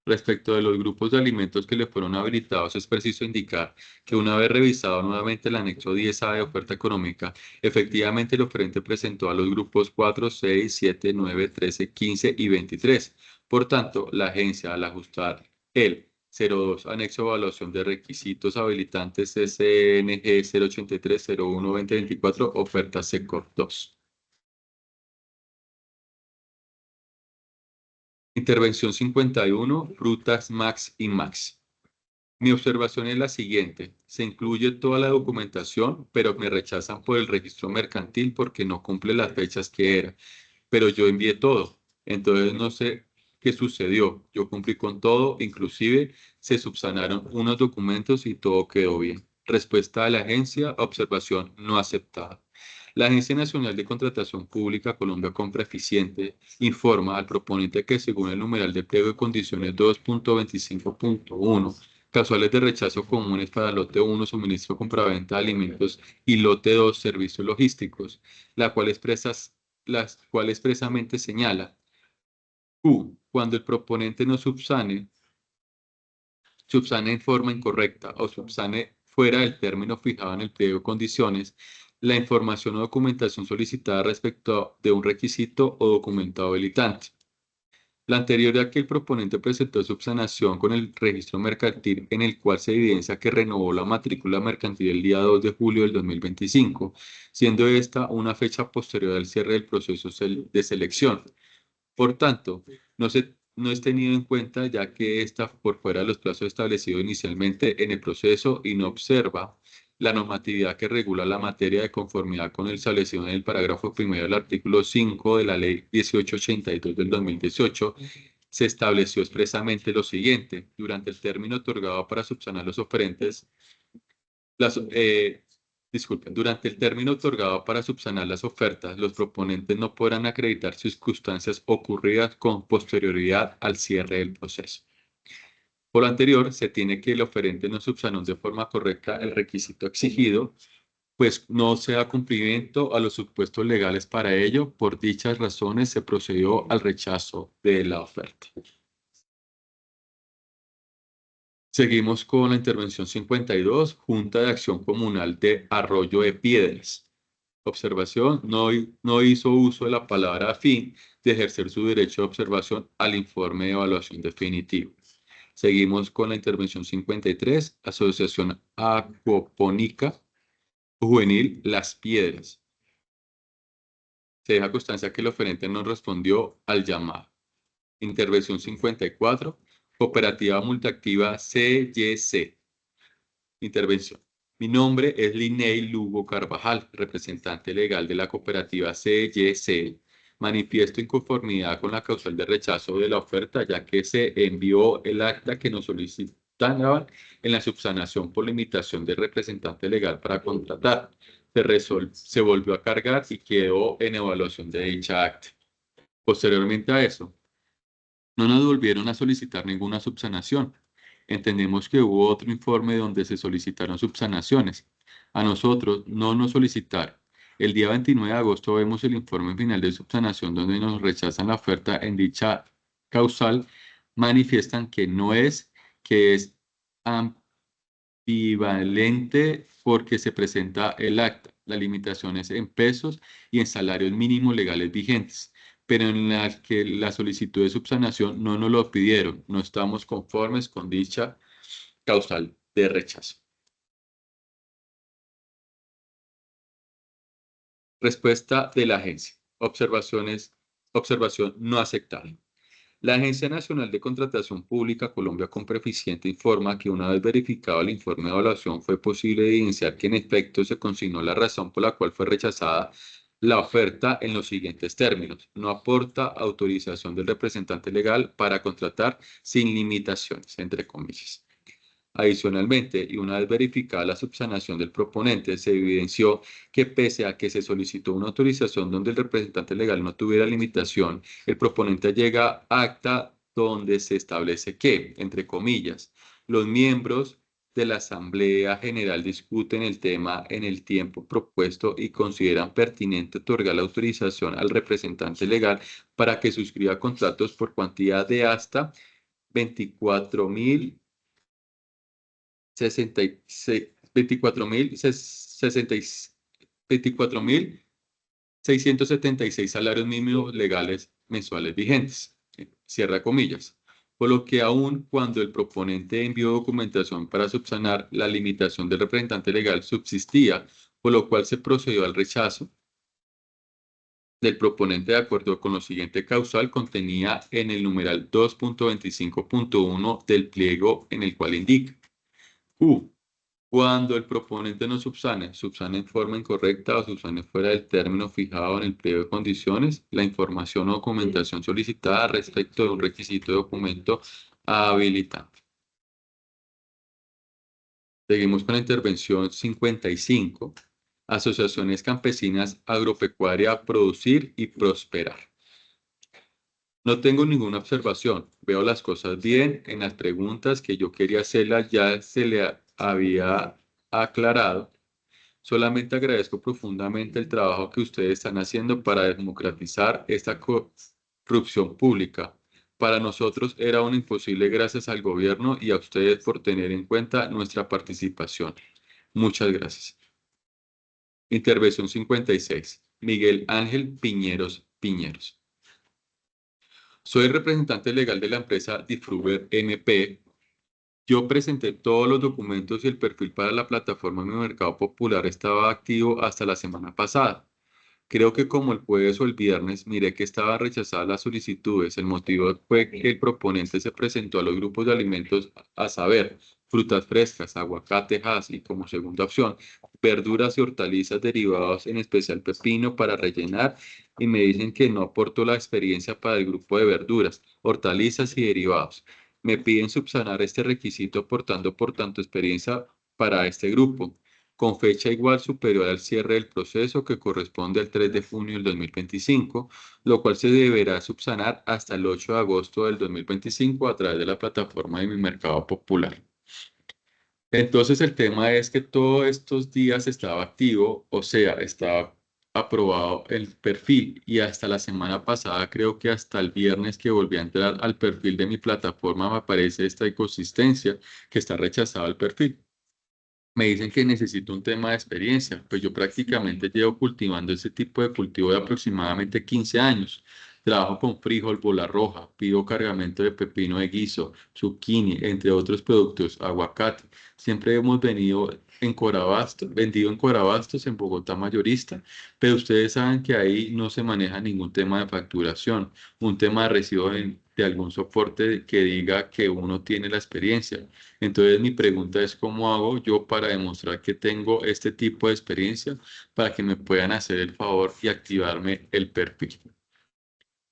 Respecto de los grupos de alimentos que le fueron habilitados, es preciso indicar que una vez revisado nuevamente el anexo 10A de oferta económica, efectivamente el oferente presentó a los grupos 4, 6, 7, 9, 13, 15 y 23. Por tanto, la agencia, al ajustar el 02, anexo evaluación de requisitos habilitantes CCNG 08301-2024, oferta SECOP 2. Intervención 51, frutas Max y Max. Mi observación es la siguiente. Se incluye toda la documentación, pero me rechazan por el registro mercantil porque no cumple las fechas que era. Pero yo envié todo. Entonces no sé qué sucedió. Yo cumplí con todo, inclusive se subsanaron unos documentos y todo quedó bien. Respuesta de la agencia, observación no aceptada. La Agencia Nacional de Contratación Pública Colombia Compra Eficiente informa al proponente que según el numeral de pliego de condiciones 2.25.1, casuales de rechazo comunes para lote 1, suministro compraventa de alimentos, y lote 2, servicios logísticos, la cual expresamente señala Q. cuando el proponente no subsane en forma incorrecta o subsane fuera del término fijado en el pliego de condiciones, la información o documentación solicitada respecto de un requisito o documento habilitante. La anterior a que el proponente presentó subsanación con el registro mercantil en el cual se evidencia que renovó la matrícula mercantil el día 2 de julio del 2025, siendo esta una fecha posterior al cierre del proceso de selección. Por tanto, no es tenido en cuenta ya que está por fuera de los plazos establecidos inicialmente en el proceso y no observa la normatividad que regula la materia de conformidad con el establecido en el parágrafo primero del artículo 5 de la Ley 1882 del 2018. Se estableció expresamente lo siguiente: durante el término otorgado para subsanar los oferentes, las, disculpen, durante el término otorgado para subsanar las ofertas, los proponentes no podrán acreditar circunstancias ocurridas con posterioridad al cierre del proceso. Por lo anterior, se tiene que el oferente no subsanó de forma correcta el requisito exigido, pues no se da cumplimiento a los supuestos legales para ello. Por dichas razones, se procedió al rechazo de la oferta. Seguimos con la intervención 52, Junta de Acción Comunal de Arroyo de Piedras. Observación: no hizo uso de la palabra a fin de ejercer su derecho de observación al informe de evaluación definitivo. Seguimos con la intervención 53, Asociación Acuapónica Juvenil Las Piedras. Se deja constancia que el oferente no respondió al llamado. Intervención 54, Cooperativa Multiactiva CYC. Intervención: mi nombre es Linney Lugo Carvajal, representante legal de la cooperativa CYC. Manifiesto inconformidad con la causal de rechazo de la oferta, ya que se envió el acta que nos solicitaban en la subsanación por limitación del representante legal para contratar. Se volvió a cargar y quedó en evaluación de dicha acta. Posteriormente a eso, no nos volvieron a solicitar ninguna subsanación. Entendemos que hubo otro informe donde se solicitaron subsanaciones. A nosotros no nos solicitaron. El día 29 de agosto vemos el informe final de subsanación donde nos rechazan la oferta en dicha causal. Manifiestan que es ambivalente porque se presenta el acta, las limitaciones en pesos y en salarios mínimos legales vigentes, pero en la que la solicitud de subsanación no nos lo pidieron. No estamos conformes con dicha causal de rechazo. Respuesta de la agencia. Observación no aceptable. La Agencia Nacional de Contratación Pública Colombia Compreficiente informa que una vez verificado el informe de evaluación fue posible evidenciar que en efecto se consignó la razón por la cual fue rechazada la oferta en los siguientes términos: no aporta autorización del representante legal para contratar sin limitaciones, entre comillas. Adicionalmente, y una vez verificada la subsanación del proponente, se evidenció que pese a que se solicitó una autorización donde el representante legal no tuviera limitación, el proponente llega a acta donde se establece que, entre comillas, los miembros de la Asamblea General discuten el tema en el tiempo propuesto y consideran pertinente otorgar la autorización al representante legal para que suscriba contratos por cuantía de hasta 24.676 salarios mínimos legales mensuales vigentes. Cierra comillas. Por lo que aun cuando el proponente envió documentación para subsanar, la limitación del representante legal subsistía, por lo cual se procedió al rechazo del proponente de acuerdo con lo siguiente causal contenía en el numeral 2.25.1 del pliego, en el cual indica: cuando el proponente no subsane en forma incorrecta o subsane fuera del término fijado en el pliego de condiciones, la información o documentación solicitada respecto de un requisito de documento habilitante. Seguimos con la intervención 55. Asociaciones campesinas agropecuaria Producir y Prosperar. No tengo ninguna observación. Veo las cosas bien. En las preguntas que yo quería hacerlas ya se le había aclarado. Solamente agradezco profundamente el trabajo que ustedes están haciendo para democratizar esta corrupción pública. Para nosotros era un imposible gracias al gobierno y a ustedes por tener en cuenta nuestra participación. Muchas gracias. Intervención 56. Miguel Ángel Piñeros Piñeros. Soy representante legal de la empresa Diffruber NP. Yo presenté todos los documentos y el perfil para la plataforma Mi Mercado Popular estaba activo hasta la semana pasada. Creo que como el jueves o el viernes miré que estaban rechazadas las solicitudes. El motivo fue que el proponente se presentó a los grupos de alimentos a saber, frutas frescas, aguacate, haz y como segunda opción, verduras y hortalizas derivados, en especial pepino para rellenar y me dicen que no aportó la experiencia para el grupo de verduras, hortalizas y derivados. Me piden subsanar este requisito aportando por tanto experiencia para este grupo con fecha igual superior al cierre del proceso que corresponde al 3 de junio del 2025, lo cual se deberá subsanar hasta el 8 de agosto del 2025 a través de la plataforma de Mi Mercado Popular. Entonces el tema es que todos estos días estaba activo, o sea, estaba aprobado el perfil y hasta la semana pasada, creo que hasta el viernes que volví a entrar al perfil de mi plataforma, me aparece esta inconsistencia que está rechazado el perfil. Me dicen que necesito un tema de experiencia, pues yo prácticamente llevo cultivando ese tipo de cultivo de aproximadamente 15 años. Trabajo con frijol, bola roja, pido cargamento de pepino de guiso, zucchini, entre otros productos, aguacate. Siempre hemos vendido en Corabastos, en Bogotá mayorista, pero ustedes saben que ahí no se maneja ningún tema de facturación, un tema de recibo de algún soporte que diga que uno tiene la experiencia. Entonces mi pregunta es, ¿cómo hago yo para demostrar que tengo este tipo de experiencia para que me puedan hacer el favor y activarme el perfil?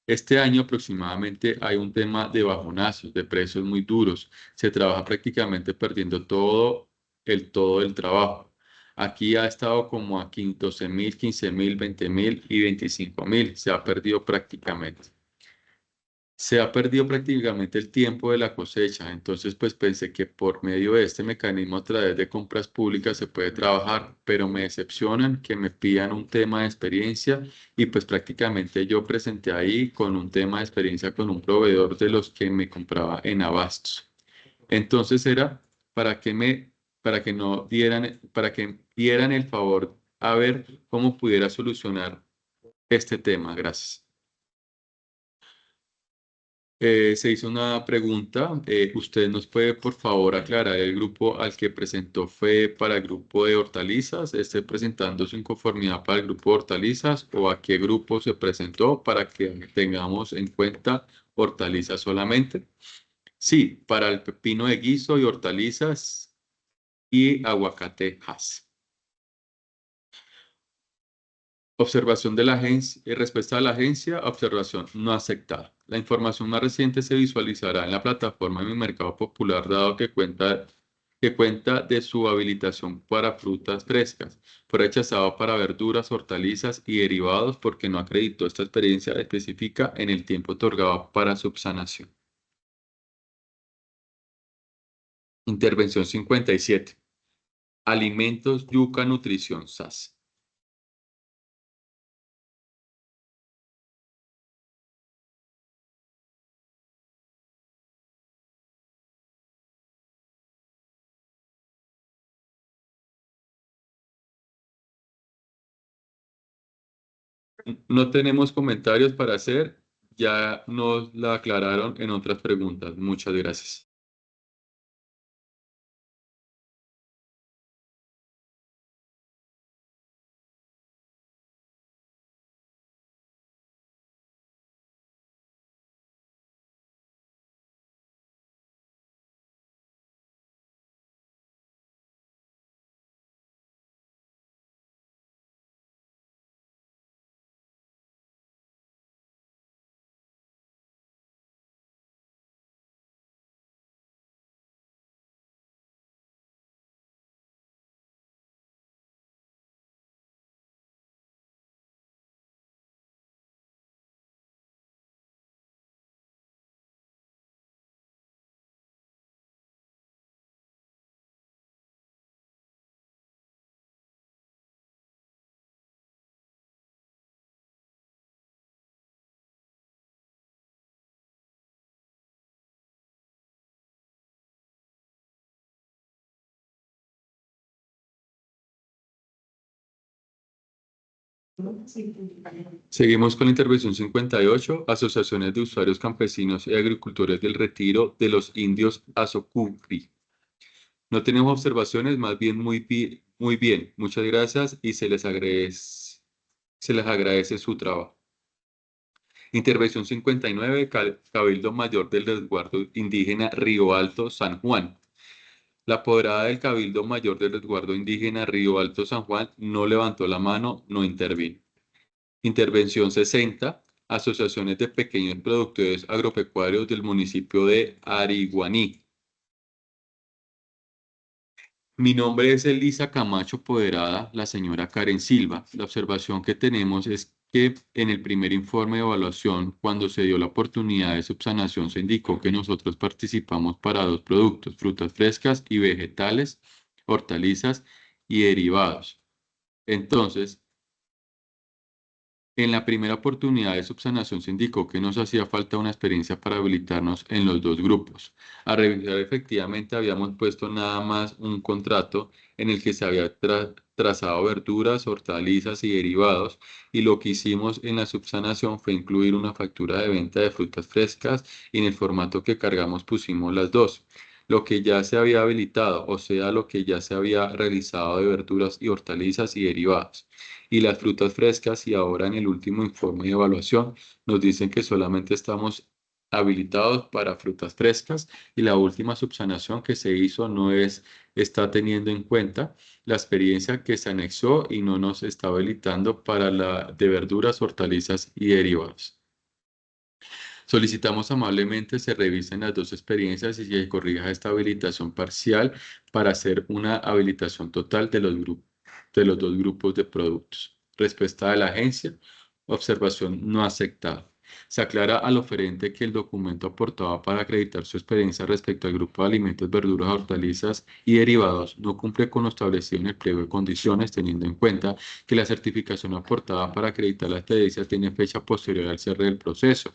Este año aproximadamente hay un tema de bajonazos, de precios muy duros. Se trabaja prácticamente perdiendo todo el trabajo. Aquí ha estado como a 12.000, 15.000, 20.000 y 25.000. Se ha perdido prácticamente. Se ha perdido prácticamente el tiempo de la cosecha, entonces pues pensé que por medio de este mecanismo a través de compras públicas se puede trabajar, pero me decepcionan que me pidan un tema de experiencia y pues prácticamente yo presenté ahí con un tema de experiencia con un proveedor de los que me compraba en abastos. Entonces era para que para que no dieran, para que dieran el favor a ver cómo pudiera solucionar este tema. Gracias. Se hizo una pregunta. ¿Usted nos puede, por favor, aclarar el grupo al que presentó fue para el grupo de hortalizas? ¿Esté presentando su inconformidad para el grupo de hortalizas o a qué grupo se presentó para que tengamos en cuenta hortalizas solamente? Sí, para el pepino de guiso y hortalizas y aguacatejas. Observación de la agencia, respuesta de la agencia, observación no aceptada. La información más reciente se visualizará en la plataforma de Mi Mercado Popular, dado que cuenta de su habilitación para frutas frescas. Fue rechazado para verduras, hortalizas y derivados porque no acreditó esta experiencia específica en el tiempo otorgado para subsanación. Intervención 57. Alimentos, yuca, nutrición, SAS. No tenemos comentarios para hacer, ya nos la aclararon en otras preguntas. Muchas gracias. Seguimos con la intervención 58, asociaciones de usuarios campesinos y agricultores del retiro de los indios Asokugri. No tenemos observaciones, más bien muy bien. Muchas gracias y se les agradece su trabajo. Intervención 59, Cabildo Mayor del Resguardo Indígena Río Alto, San Juan. La apoderada del Cabildo Mayor del Resguardo Indígena Río Alto, San Juan no levantó la mano, no intervino. Intervención 60, asociaciones de pequeños productores agropecuarios del municipio de Ariguaní. Mi nombre es Elisa Camacho Poderada, la señora Karen Silva. La observación que tenemos es que en el primer informe de evaluación, cuando se dio la oportunidad de subsanación, se indicó que nosotros participamos para 2 productos, frutas frescas y vegetales, hortalizas y derivados. Entonces, en la primera oportunidad de subsanación se indicó que nos hacía falta una experiencia para habilitarnos en los 2 grupos. A revisar, efectivamente habíamos puesto nada más un contrato en el que se había trazado verduras, hortalizas y derivados, y lo que hicimos en la subsanación fue incluir una factura de venta de frutas frescas y en el formato que cargamos pusimos las 2. Lo que ya se había habilitado, o sea, lo que ya se había realizado de verduras y hortalizas y derivados y las frutas frescas, y ahora en el último informe de evaluación nos dicen que solamente estamos habilitados para frutas frescas, y la última subsanación que se hizo está teniendo en cuenta la experiencia que se anexó y no nos está habilitando para la de verduras, hortalizas y derivados. Solicitamos amablemente se revisen las 2 experiencias y se corrija esta habilitación parcial para hacer una habilitación total de los 2 grupos de productos. Respuesta de la agencia, observación no aceptada. Se aclara al oferente que el documento aportado para acreditar su experiencia respecto al grupo de alimentos, verduras, hortalizas y derivados no cumple con lo establecido en el pliego de condiciones, teniendo en cuenta que la certificación aportada para acreditar la experiencia tiene fecha posterior al cierre del proceso.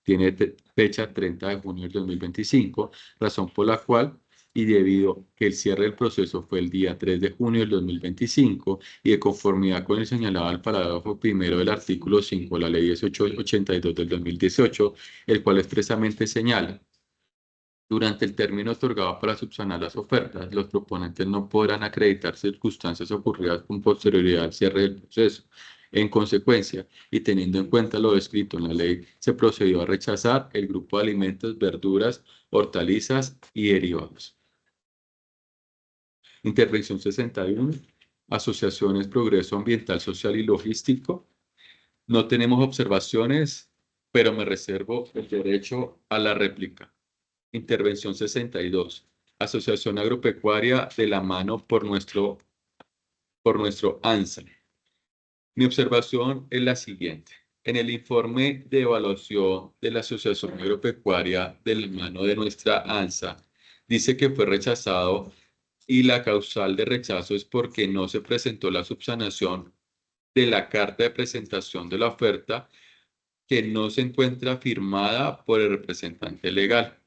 Tiene fecha 30 de junio del 2025, razón por la cual, y debido que el cierre del proceso fue el día 3 de junio del 2025 y de conformidad con el señalado al parágrafo primero del artículo 5 de la Ley 1882 del 2018, el cual expresamente señala: durante el término otorgado para subsanar las ofertas, los proponentes no podrán acreditar circunstancias ocurridas con posterioridad al cierre del proceso. En consecuencia, y teniendo en cuenta lo descrito en la ley, se procedió a rechazar el grupo de alimentos, verduras, hortalizas y derivados. Intervención 61. Asociaciones Progreso Ambiental, Social y Logístico. No tenemos observaciones, pero me reservo el derecho a la réplica. Intervención 62. Asociación Agropecuaria de la mano por nuestro ANSA. Mi observación es la siguiente. En el informe de evaluación de la Asociación Agropecuaria de la mano de nuestra ANSA, dice que fue rechazado y la causal de rechazo es porque no se presentó la subsanación de la carta de presentación de la oferta, que no se encuentra firmada por el representante legal.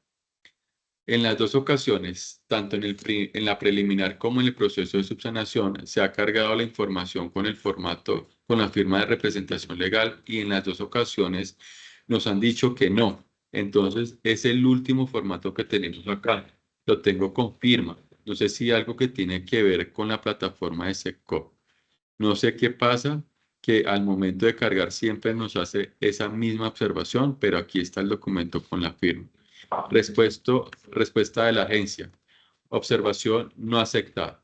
En las 2 ocasiones, tanto en la preliminar como en el proceso de subsanación, se ha cargado la información con el formato, con la firma de representación legal, y en las 2 ocasiones nos han dicho que no. Entonces, es el último formato que tenemos acá. Lo tengo con firma. No sé si algo que tiene que ver con la plataforma de SECOP. No sé qué pasa, que al momento de cargar siempre nos hace esa misma observación, pero aquí está el documento con la firma. Respuesta de la agencia. Observación no aceptada.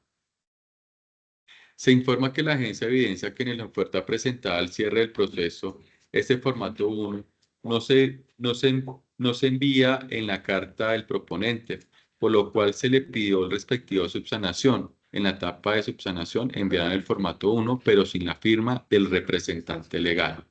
Se informa que la agencia evidencia que en la oferta presentada al cierre del proceso, este formato 1 no se envía en la carta del proponente, por lo cual se le pidió el respectivo subsanación. En la etapa de subsanación enviarán el formato 1, pero sin la firma del representante legal.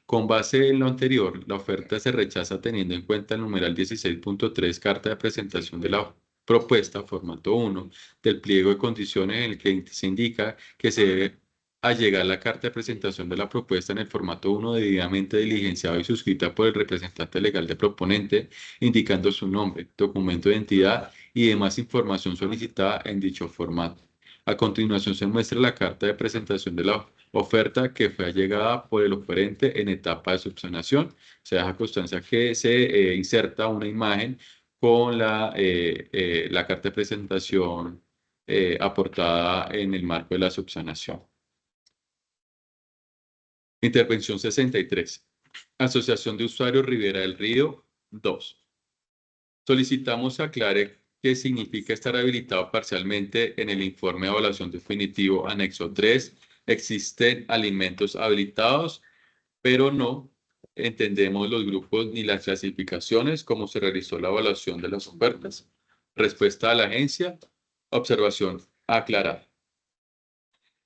Con base en lo anterior, la oferta se rechaza teniendo en cuenta el numeral 16.3, carta de presentación de la propuesta, formato 1, del pliego de condiciones, en el que se indica que se debe allegar la carta de presentación de la propuesta en el formato 1 debidamente diligenciado y suscrita por el representante legal del proponente, indicando su nombre, documento de identidad y demás información solicitada en dicho formato. A continuación se muestra la carta de presentación de la Oferta que fue allegada por el oferente en etapa de subsanación. Se deja constancia que se inserta una imagen con la carta de presentación aportada en el marco de la subsanación. Intervención 63. Asociación de Usuarios Ribera del Río 2. Solicitamos aclare qué significa estar habilitado parcialmente en el informe de evaluación definitivo anexo 3. Existen alimentos habilitados, pero no entendemos los grupos ni las clasificaciones como se realizó la evaluación de las ofertas. Respuesta a la agencia. Observación aclarada.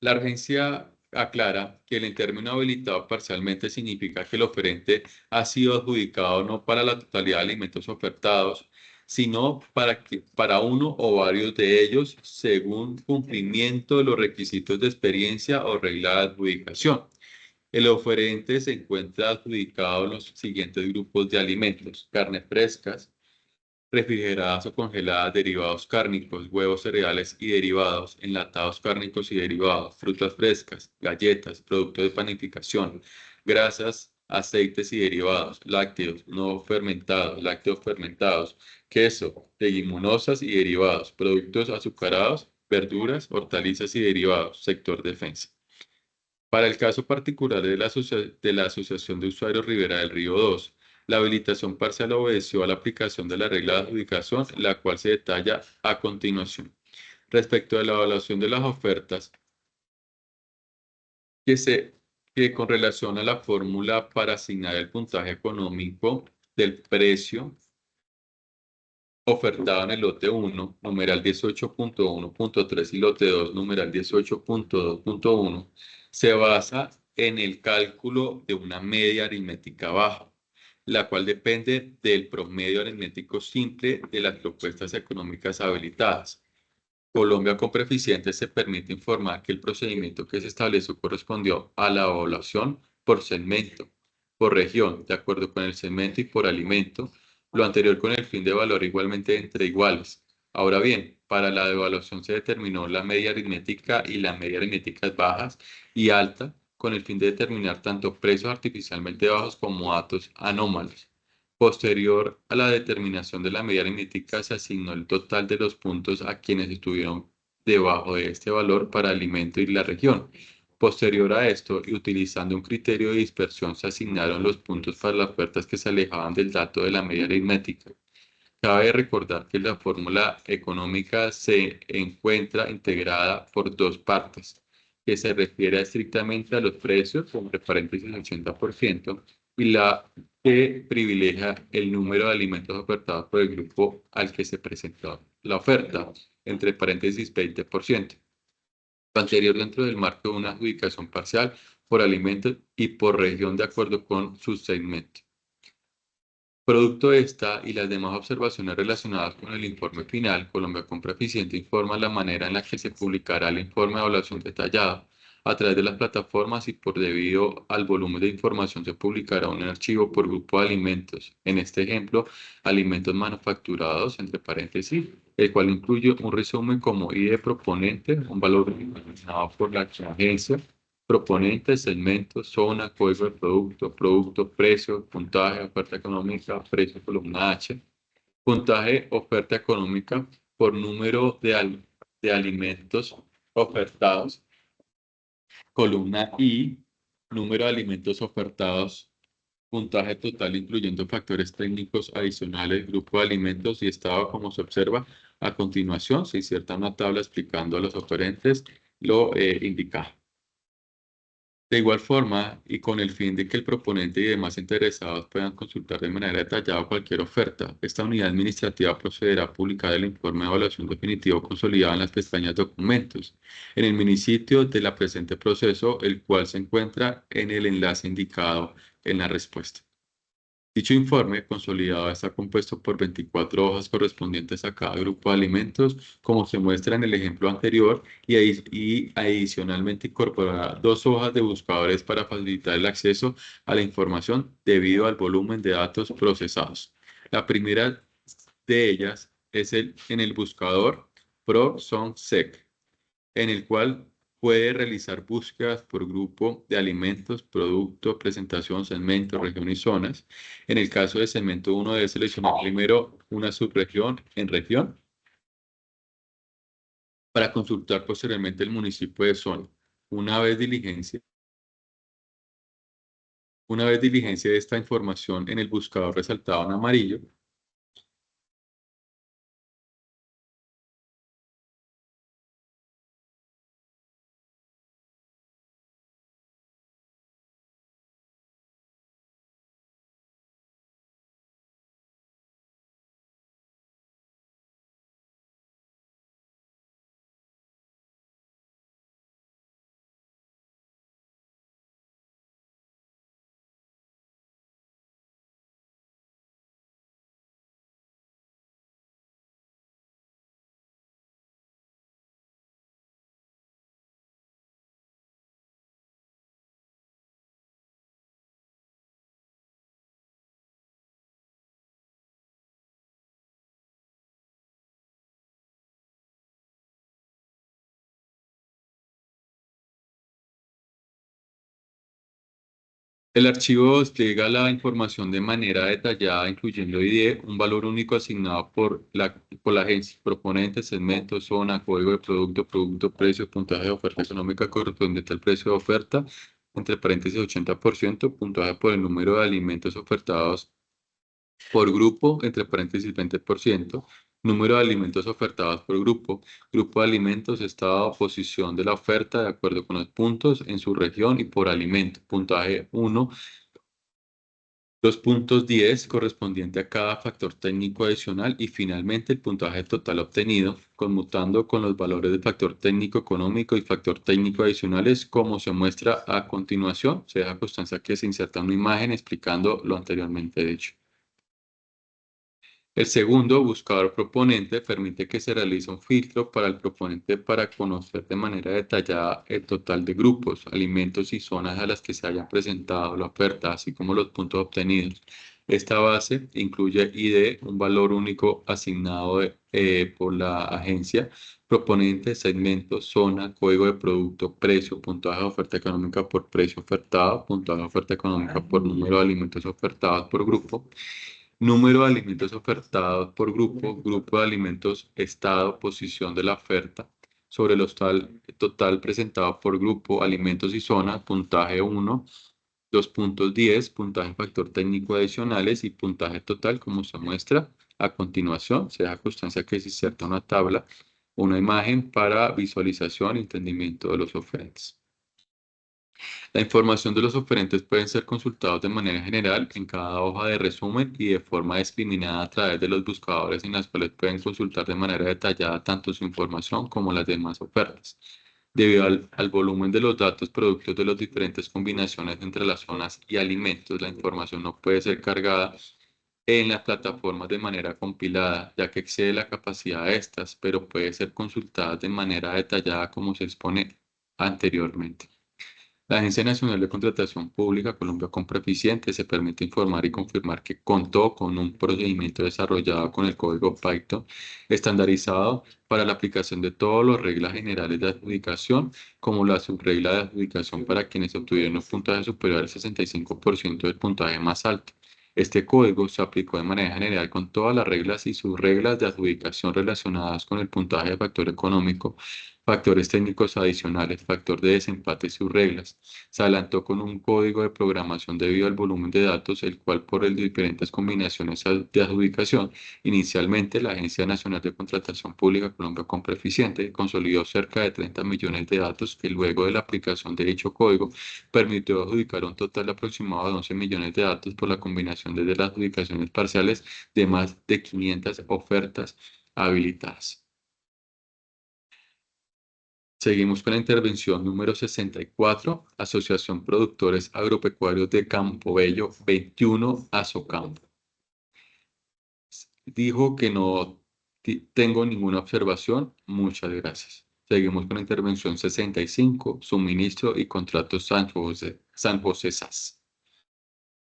La agencia aclara que el término habilitado parcialmente significa que el oferente ha sido adjudicado no para la totalidad de alimentos ofertados, sino para uno o varios de ellos según cumplimiento de los requisitos de experiencia o regla de adjudicación. El oferente se encuentra adjudicado en los siguientes grupos de alimentos: carnes frescas, refrigeradas o congeladas, derivados cárnicos, huevos, cereales y derivados, enlatados cárnicos y derivados, frutas frescas, galletas, productos de panificación, grasas, aceites y derivados, lácteos no fermentados, lácteos fermentados, queso, leguminosas y derivados, productos azucarados, verduras, hortalizas y derivados, sector defensa. Para el caso particular de la Asociación de Usuarios Ribera del Río 2, la habilitación parcial obedeció a la aplicación de la regla de adjudicación, la cual se detalla a continuación. Respecto a la evaluación de las ofertas, que con relación a la fórmula para asignar el puntaje económico del precio ofertado en el lote 1, numeral 18.1.3 y lote 2, numeral 18.2.1, se basa en el cálculo de una media aritmética baja, la cual depende del promedio aritmético simple de las propuestas económicas habilitadas. Colombia con Preficientes se permite informar que el procedimiento que se estableció correspondió a la evaluación por segmento, por región, de acuerdo con el segmento y por alimento, lo anterior con el fin de evaluar igualmente entre iguales. Ahora bien, para la evaluación se determinó la media aritmética y la media aritmética bajas y alta con el fin de determinar tanto precios artificialmente bajos como datos anómalos. Posterior a la determinación de la media aritmética, se asignó el total de los puntos a quienes estuvieron debajo de este valor para alimento y la región. Posterior a esto, y utilizando un criterio de dispersión, se asignaron los puntos para las ofertas que se alejaban del dato de la media aritmética. Cabe recordar que la fórmula económica se encuentra integrada por dos partes, que se refiere estrictamente a los precios, entre paréntesis 80%, y la que privilegia el número de alimentos ofertados por el grupo al que se presentó la oferta, entre paréntesis 20%. Lo anterior dentro del marco de una adjudicación parcial por alimentos y por región de acuerdo con su segmento. Producto de esta y las demás observaciones relacionadas con el informe final, Colombia Compra Eficiente informa la manera en la que se publicará el informe de evaluación detallado. A través de las plataformas y por debido al volumen de información se publicará un archivo por grupo de alimentos. En este ejemplo, alimentos manufacturados, entre paréntesis, el cual incluye un resumen como ID de proponente, un valor determinado por la agencia, proponente, segmento, zona, código de producto, producto, precio, puntaje, oferta económica, precio, columna H, puntaje, oferta económica por número de alimentos ofertados, columna I, número de alimentos ofertados, puntaje total incluyendo factores técnicos adicionales, grupo de alimentos y estado como se observa. A continuación se inserta una tabla explicando a los oferentes lo indicado. De igual forma, y con el fin de que el proponente y demás interesados puedan consultar de manera detallada cualquier oferta, esta unidad administrativa procederá a publicar el informe de evaluación definitivo consolidado en las pestañas Documentos, en el minisitio de la presente proceso, el cual se encuentra en el enlace indicado en la respuesta. Dicho informe consolidado está compuesto por 24 hojas correspondientes a cada grupo de alimentos, como se muestra en el ejemplo anterior, y adicionalmente incorporará 2 hojas de buscadores para facilitar el acceso a la información debido al volumen de datos procesados. La primera de ellas es en el buscador ProSonsec, en el cual puede realizar búsquedas por grupo de alimentos, producto, presentación, segmento, región y zonas. En el caso de segmento 1 debe seleccionar primero una subregión en región para consultar posteriormente el municipio de zona. Una vez diligencia de esta información en el buscador resaltado en amarillo, el archivo despliega la información de manera detallada, incluyendo ID, un valor único asignado por la agencia, proponente, segmento, zona, código de producto, producto, precio, puntaje de oferta económica correspondiente al precio de oferta, entre paréntesis 80%, puntaje por el número de alimentos ofertados por grupo, entre paréntesis 20%, número de alimentos ofertados por grupo, grupo de alimentos, estado o posición de la oferta de acuerdo con los puntos en su región y por alimento, puntaje 1, 2.10 correspondiente a cada factor técnico adicional y finalmente el puntaje total obtenido, conmutando con los valores del factor técnico económico y factor técnico adicionales como se muestra a continuación. Se deja constancia que se inserta una imagen explicando lo anteriormente dicho. El segundo, buscador proponente, permite que se realice un filtro para el proponente para conocer de manera detallada el total de grupos, alimentos y zonas a las que se hayan presentado la oferta, así como los puntos obtenidos. Esta base incluye ID, un valor único asignado por la agencia, proponente, segmento, zona, código de producto, precio, puntaje de oferta económica por precio ofertado, puntaje de oferta económica por número de alimentos ofertados por grupo, número de alimentos ofertados por grupo, grupo de alimentos, estado, posición de la oferta, sobre el total presentado por grupo, alimentos y zona, puntaje 1, 2.10, puntaje factor técnico adicionales y puntaje total como se muestra a continuación. Se da constancia que se inserta una tabla, una imagen para visualización y entendimiento de los oferentes. La información de los oferentes pueden ser consultados de manera general en cada hoja de resumen y de forma discriminada a través de los buscadores en las cuales pueden consultar de manera detallada tanto su información como las demás ofertas. Debido al volumen de los datos productos de las diferentes combinaciones entre las zonas y alimentos, la información no puede ser cargada en las plataformas de manera compilada, ya que excede la capacidad de estas, pero puede ser consultada de manera detallada como se expone anteriormente. La Agencia Nacional de Contratación Pública Colombia Compra Eficiente se permite informar y confirmar que contó con un procedimiento desarrollado con el código Python estandarizado para la aplicación de todas las reglas generales de adjudicación, como la subregla de adjudicación para quienes obtuvieron un puntaje superior al 65% del puntaje más alto. Este código se aplicó de manera general con todas las reglas y subreglas de adjudicación relacionadas con el puntaje de factor económico, factores técnicos adicionales, factor de desempate y sus reglas. Se adelantó con un código de programación debido al volumen de datos, el cual por el de diferentes combinaciones de adjudicación. Inicialmente, la Agencia Nacional de Contratación Pública Colombia Compra Eficiente consolidó cerca de 30 millones de datos que luego de la aplicación de dicho código permitió adjudicar un total aproximado de 11 millones de datos por la combinación desde las adjudicaciones parciales de más de 500 ofertas habilitadas. Seguimos con la intervención número 64, Asociación Productores Agropecuarios de Campobello 21, Asocampo. Dijo que no tengo ninguna observación. Muchas gracias. Seguimos con la intervención 65, Suministro y Contratos San José SAS.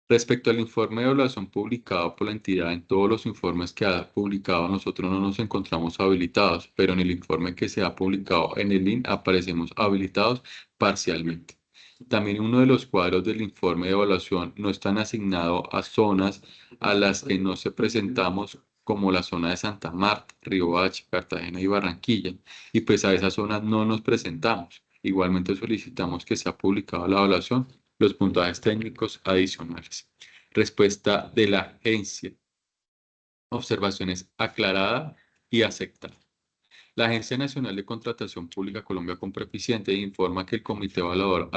Respecto al informe de evaluación publicado por la entidad, en todos los informes que ha publicado nosotros no nos encontramos habilitados, pero en el informe que se ha publicado en el link aparecemos habilitados parcialmente. También uno de los cuadros del informe de evaluación no están asignados a zonas a las que no se presentamos, como la zona de Santa Marta, Riohacha, Cartagena y Barranquilla, y pues a esas zonas no nos presentamos. Igualmente solicitamos que sea publicada la evaluación los puntajes técnicos adicionales. Respuesta de la agencia. Observaciones aclarada y aceptada. La Agencia Nacional de Contratación Pública Colombia Compreficiente informa que el comité evaluador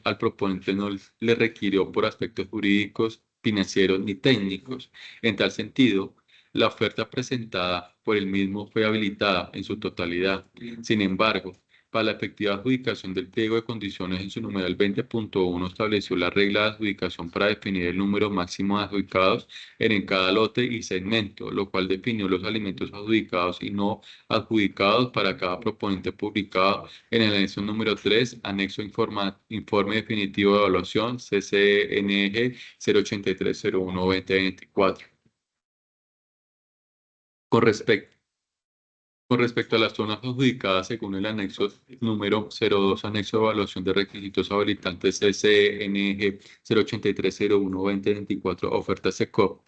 al proponente no le requirió por aspectos jurídicos, financieros ni técnicos. En tal sentido, la oferta presentada por el mismo fue habilitada en su totalidad. Sin embargo, para la efectiva adjudicación del pliego de condiciones en su numeral 20.1 estableció la regla de adjudicación para definir el número máximo de adjudicados en cada lote y segmento, lo cual definió los alimentos adjudicados y no adjudicados para cada proponente publicado en el anexo número 3, anexo informe definitivo de evaluación CCNG 08301-2024. Con respecto Con respecto a las zonas adjudicadas según el anexo número 02, anexo de evaluación de requisitos habilitantes CCNG 08301-2024, oferta SECOP,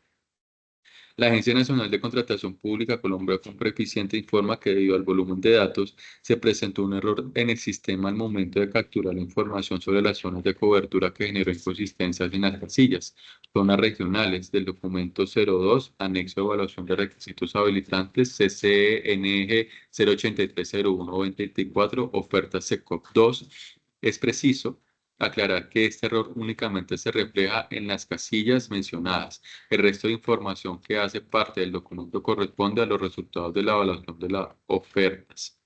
la Agencia Nacional de Contratación Pública Colombia Compreficiente informa que debido al volumen de datos se presentó un error en el sistema al momento de capturar la información sobre las zonas de cobertura que generó inconsistencias en las casillas, zonas regionales del documento 02, anexo de evaluación de requisitos habilitantes CCNG 08301-2024, oferta SECOP 2. Es preciso aclarar que este error únicamente se refleja en las casillas mencionadas. El resto de información que hace parte del documento corresponde a los resultados de la evaluación de las ofertas.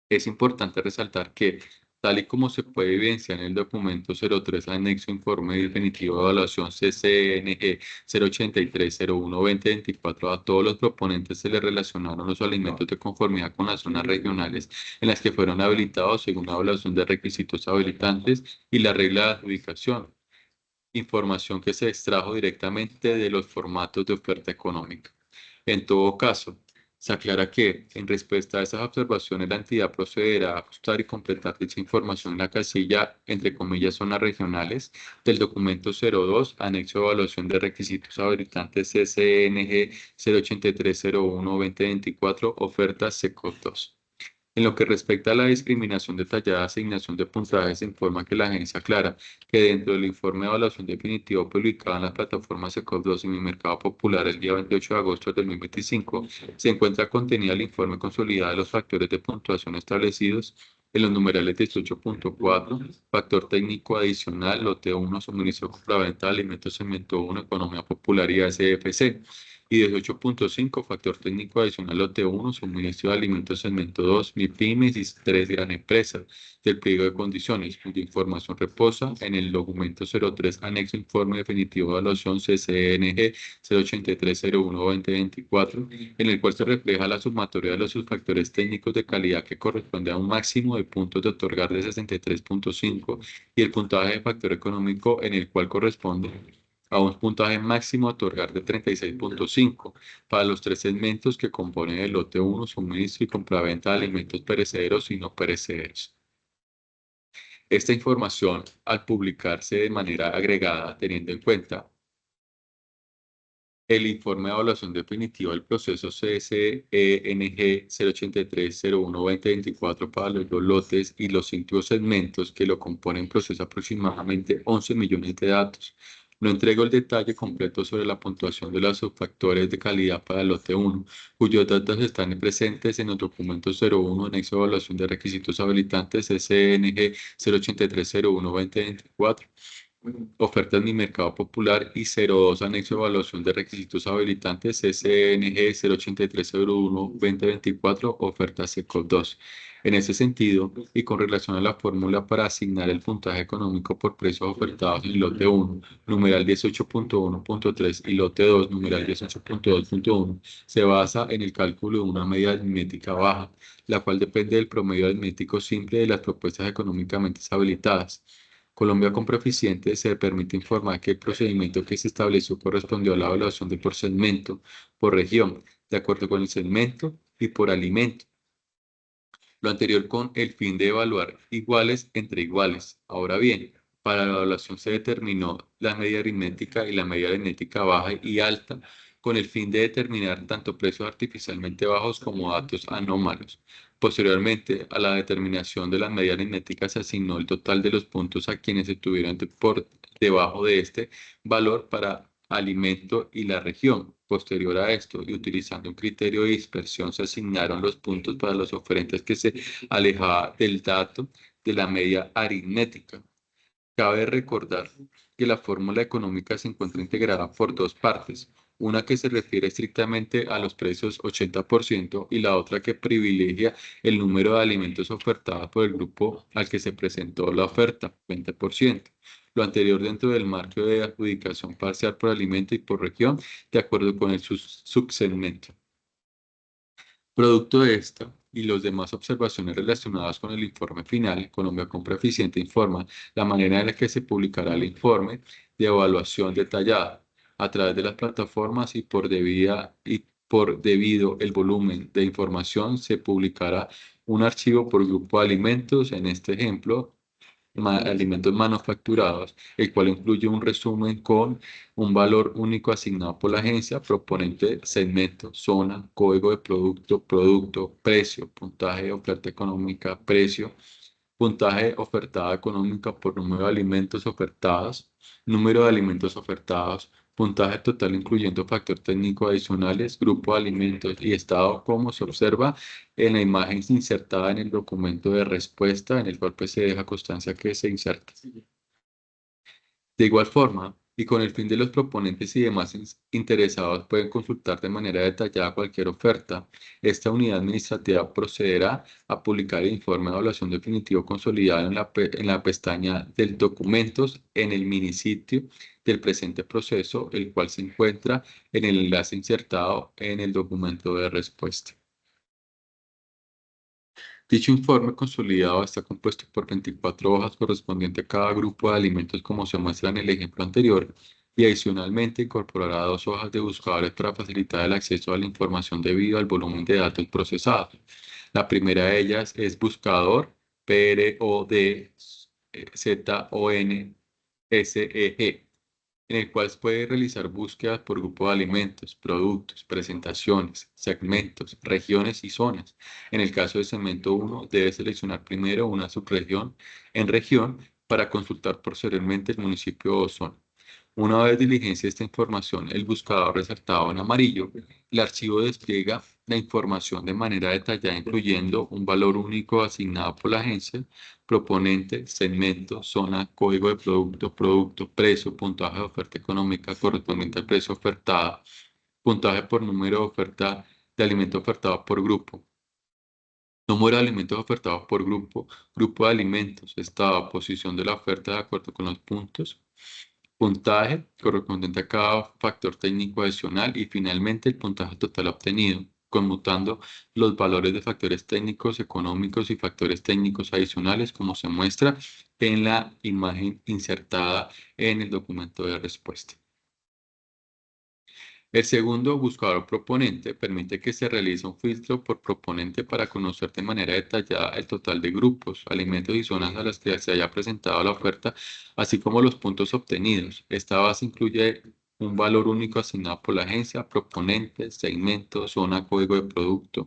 Es importante resaltar que, tal y como se puede evidenciar en el documento 03, anexo informe definitivo de evaluación CCNG 08301-2024, a todos los proponentes se les relacionaron los alimentos de conformidad con las zonas regionales en las que fueron habilitados según la evaluación de requisitos habilitantes y la regla de adjudicación, información que se extrajo directamente de los formatos de oferta económica. En todo caso, se aclara que, en respuesta a estas observaciones, la entidad procederá a ajustar y completar dicha información en la casilla, entre comillas, zonas regionales, del documento 02, anexo de evaluación de requisitos habilitantes CCNG 08301-2024, oferta SECOP 2. En lo que respecta a la discriminación detallada, asignación de puntajes, se informa que la agencia aclara que dentro del informe de evaluación definitivo publicado en las plataformas SECOP2 y Mi Mercado Popular el día 28 de agosto de 2025, se encuentra contenida el informe consolidado de los factores de puntuación establecidos en los numerales 18.4, factor técnico adicional, lote 1, suministro compraventa de alimentos, segmento 1, economía popular y ASFC. Y 18.5, factor técnico adicional lote 1, suministro de alimentos segmento 2, MIPYMES y 3 gran empresas del pliego de condiciones, cuya información reposa en el documento 03, anexo informe definitivo de evaluación CCNG 08301-2024, en el cual se refleja la sumatoria de los subfactores técnicos de calidad que corresponde a un máximo de puntos de otorgar de 63.5 y el puntaje de factor económico en el cual corresponde a un puntaje máximo a otorgar de 36.5 para los tres segmentos que componen el lote 1, suministro y compraventa de alimentos perecederos y no perecederos. Esta información, al publicarse de manera agregada, teniendo en cuenta el informe de evaluación definitiva del proceso CSENG 08301-2024 para los dos lotes y los 5 segmentos que lo componen, procesa aproximadamente 11 millones de datos. No entrego el detalle completo sobre la puntuación de los subfactores de calidad para el lote 1, cuyos datos están presentes en el documento 01, anexo de evaluación de requisitos habilitantes CCNG 08301-2024. Ofertas Mi Mercado Popular y 02, anexo de evaluación de requisitos habilitantes CCNG 08301-2024, oferta SECOP 2. En ese sentido, y con relación a la fórmula para asignar el puntaje económico por precios ofertados en el lote 1, numeral 18.1.3 y lote 2, numeral 18.2.1, se basa en el cálculo de una media aritmética baja, la cual depende del promedio aritmético simple de las propuestas económicamente habilitadas. Colombia Compra Eficiente se permite informar que el procedimiento que se estableció correspondió a la evaluación de por segmento, por región, de acuerdo con el segmento y por alimento. Lo anterior con el fin de evaluar iguales entre iguales. Ahora bien, para la evaluación se determinó la media aritmética y la media aritmética baja y alta con el fin de determinar tanto precios artificialmente bajos como datos anómalos. Posteriormente, a la determinación de la media aritmética se asignó el total de los puntos a quienes estuvieron por debajo de este valor para alimento y la región. Posterior a esto, y utilizando un criterio de dispersión, se asignaron los puntos para los oferentes que se alejaban del dato de la media aritmética. Cabe recordar que la fórmula económica se encuentra integrada por dos partes, una que se refiere estrictamente a los precios 80% y la otra que privilegia el número de alimentos ofertados por el grupo al que se presentó la oferta, 20%. Lo anterior dentro del marco de adjudicación parcial por alimento y por región, de acuerdo con el subsegmento. Producto de esta y las demás observaciones relacionadas con el informe final, Colombia Compra Eficiente informa la manera en la que se publicará el informe de evaluación detallada a través de las plataformas y por debido el volumen de información se publicará un archivo por grupo de alimentos, en este ejemplo, alimentos manufacturados, el cual incluye un resumen con un valor único asignado por la agencia, proponente, segmento, zona, código de producto, producto, precio, puntaje de oferta económica, precio, puntaje ofertada económica por número de alimentos ofertados, número de alimentos ofertados, puntaje total incluyendo factor técnico adicionales, grupo de alimentos y estado como se observa en la imagen insertada en el documento de respuesta en el cual pues, se deja constancia que se inserta. De igual forma, y con el fin de los proponentes y demás interesados pueden consultar de manera detallada cualquier oferta, esta unidad administrativa procederá a publicar el informe de evaluación definitivo consolidado en la pestaña del documentos en el minisitio del presente proceso, el cual se encuentra en el enlace insertado en el documento de respuesta. Dicho informe consolidado está compuesto por 24 hojas correspondiente a cada grupo de alimentos como se muestra en el ejemplo anterior y adicionalmente incorporará 2 hojas de buscadores para facilitar el acceso a la información debido al volumen de datos procesados. La primera de ellas es buscador PRODZONSEG, en el cual puede realizar búsquedas por grupo de alimentos, productos, presentaciones, segmentos, regiones y zonas. En el caso del segmento 1, debe seleccionar primero una subregión en región para consultar posteriormente el municipio o zona. Una vez diligencia esta información, el buscador resaltado en amarillo, el archivo despliega la información de manera detallada, incluyendo un valor único asignado por la agencia, proponente, segmento, zona, código de producto, producto, precio, puntaje de oferta económica correspondiente al precio ofertado, puntaje por número de oferta de alimento ofertado por grupo, número de alimentos ofertados por grupo, grupo de alimentos, estado, posición de la oferta de acuerdo con los puntos, puntaje correspondiente a cada factor técnico adicional y finalmente el puntaje total obtenido, conmutando los valores de factores técnicos, económicos y factores técnicos adicionales como se muestra en la imagen insertada en el documento de respuesta. El segundo buscador proponente permite que se realice un filtro por proponente para conocer de manera detallada el total de grupos, alimentos y zonas a las que se haya presentado la oferta, así como los puntos obtenidos. Esta base incluye un valor único asignado por la agencia, proponente, segmento, zona, código de producto,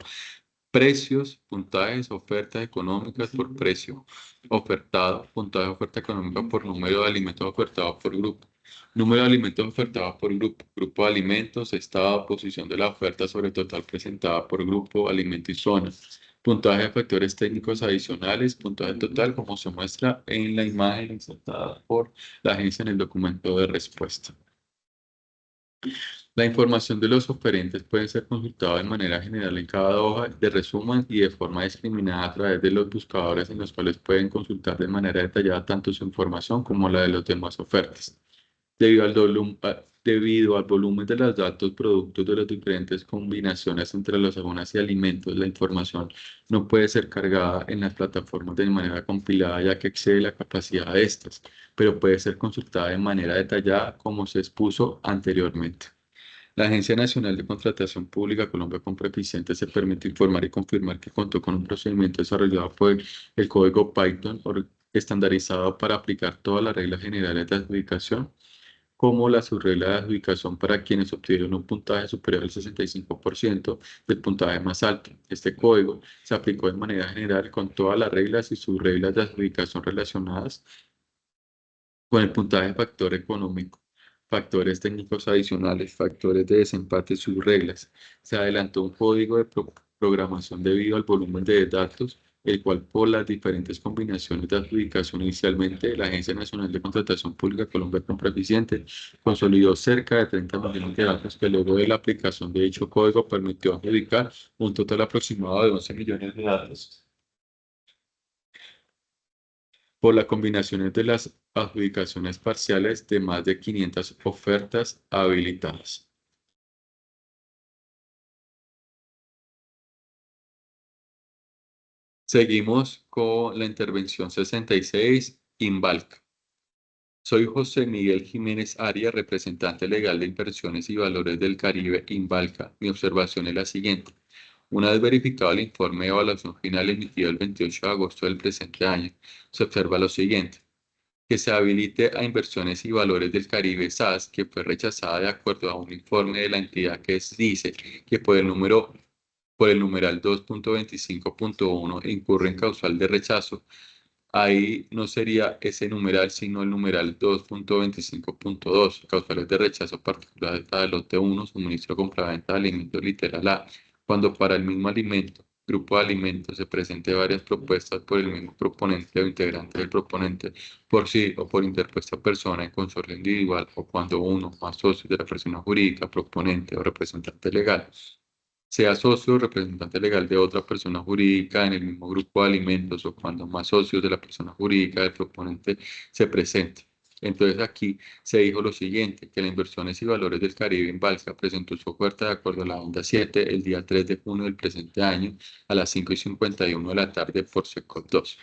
precios, puntajes, ofertas económicas por precio ofertado, puntaje de oferta económica por número de alimentos ofertados por grupo. Número de alimentos ofertados por grupo, grupo de alimentos, estado, posición de la oferta sobre el total presentada por grupo, alimento y zona. Puntaje de factores técnicos adicionales, puntaje total como se muestra en la imagen insertada por la agencia en el documento de respuesta. La información de los oferentes puede ser consultada de manera general en cada hoja de resumen y de forma discriminada a través de los buscadores en los cuales pueden consultar de manera detallada tanto su información como la de los demás ofertas. Debido Debido al volumen de los datos productos de las diferentes combinaciones entre las zonas y alimentos, la información no puede ser cargada en las plataformas de manera compilada ya que excede la capacidad de estas, pero puede ser consultada de manera detallada como se expuso anteriormente. La Agencia Nacional de Contratación Pública Colombia Compra Eficiente se permite informar y confirmar que contó con un procedimiento desarrollado por el código Python estandarizado para aplicar todas las reglas generales de adjudicación como la subregla de adjudicación para quienes obtuvieron un puntaje superior al 65% del puntaje más alto. Este código se aplicó de manera general con todas las reglas y subreglas de adjudicación relacionadas con el puntaje factor económico, factores técnicos adicionales, factores de desempate y subreglas. Se adelantó un código de programación debido al volumen de datos, el cual por las diferentes combinaciones de adjudicación inicialmente, la Agencia Nacional de Contratación Pública Colombia Compra Eficiente consolidó cerca de 30 millones de datos que luego de la aplicación de dicho código permitió adjudicar un total aproximado de 11 millones de datos por las combinaciones de las adjudicaciones parciales de más de 500 ofertas habilitadas. Seguimos con la intervención 66, Invalca. Soy José Miguel Jiménez Arias, representante legal de Inversiones y Valores del Caribe, Invalca. Mi observación es la siguiente. Una vez verificado el informe de evaluación final emitido el 28 de agosto del presente año, se observa lo siguiente. Que se habilite a Inversiones y Valores del Caribe SAS, que fue rechazada de acuerdo a un informe de la entidad que dice que por el numeral 2.25.1 incurre en causal de rechazo. Ahí no sería ese numeral, sino el numeral 2.25.2, causales de rechazo particular de lote 1, suministro compraventa de alimentos literal A, cuando para el mismo alimento, grupo de alimentos, se presente varias propuestas por el mismo proponente o integrante del proponente por sí o por interpuesta persona en consorcio individual o cuando uno o más socios de la persona jurídica, proponente o representante legal sea socio o representante legal de otra persona jurídica en el mismo grupo de alimentos o cuando más socios de la persona jurídica del proponente se presente. Entonces aquí se dijo lo siguiente, que la Inversiones y Valores del Caribe en Balsa presentó su oferta de acuerdo a la onda 7 el día 3 de junio del presente año a las 5:51 de la tarde por SECOP 2.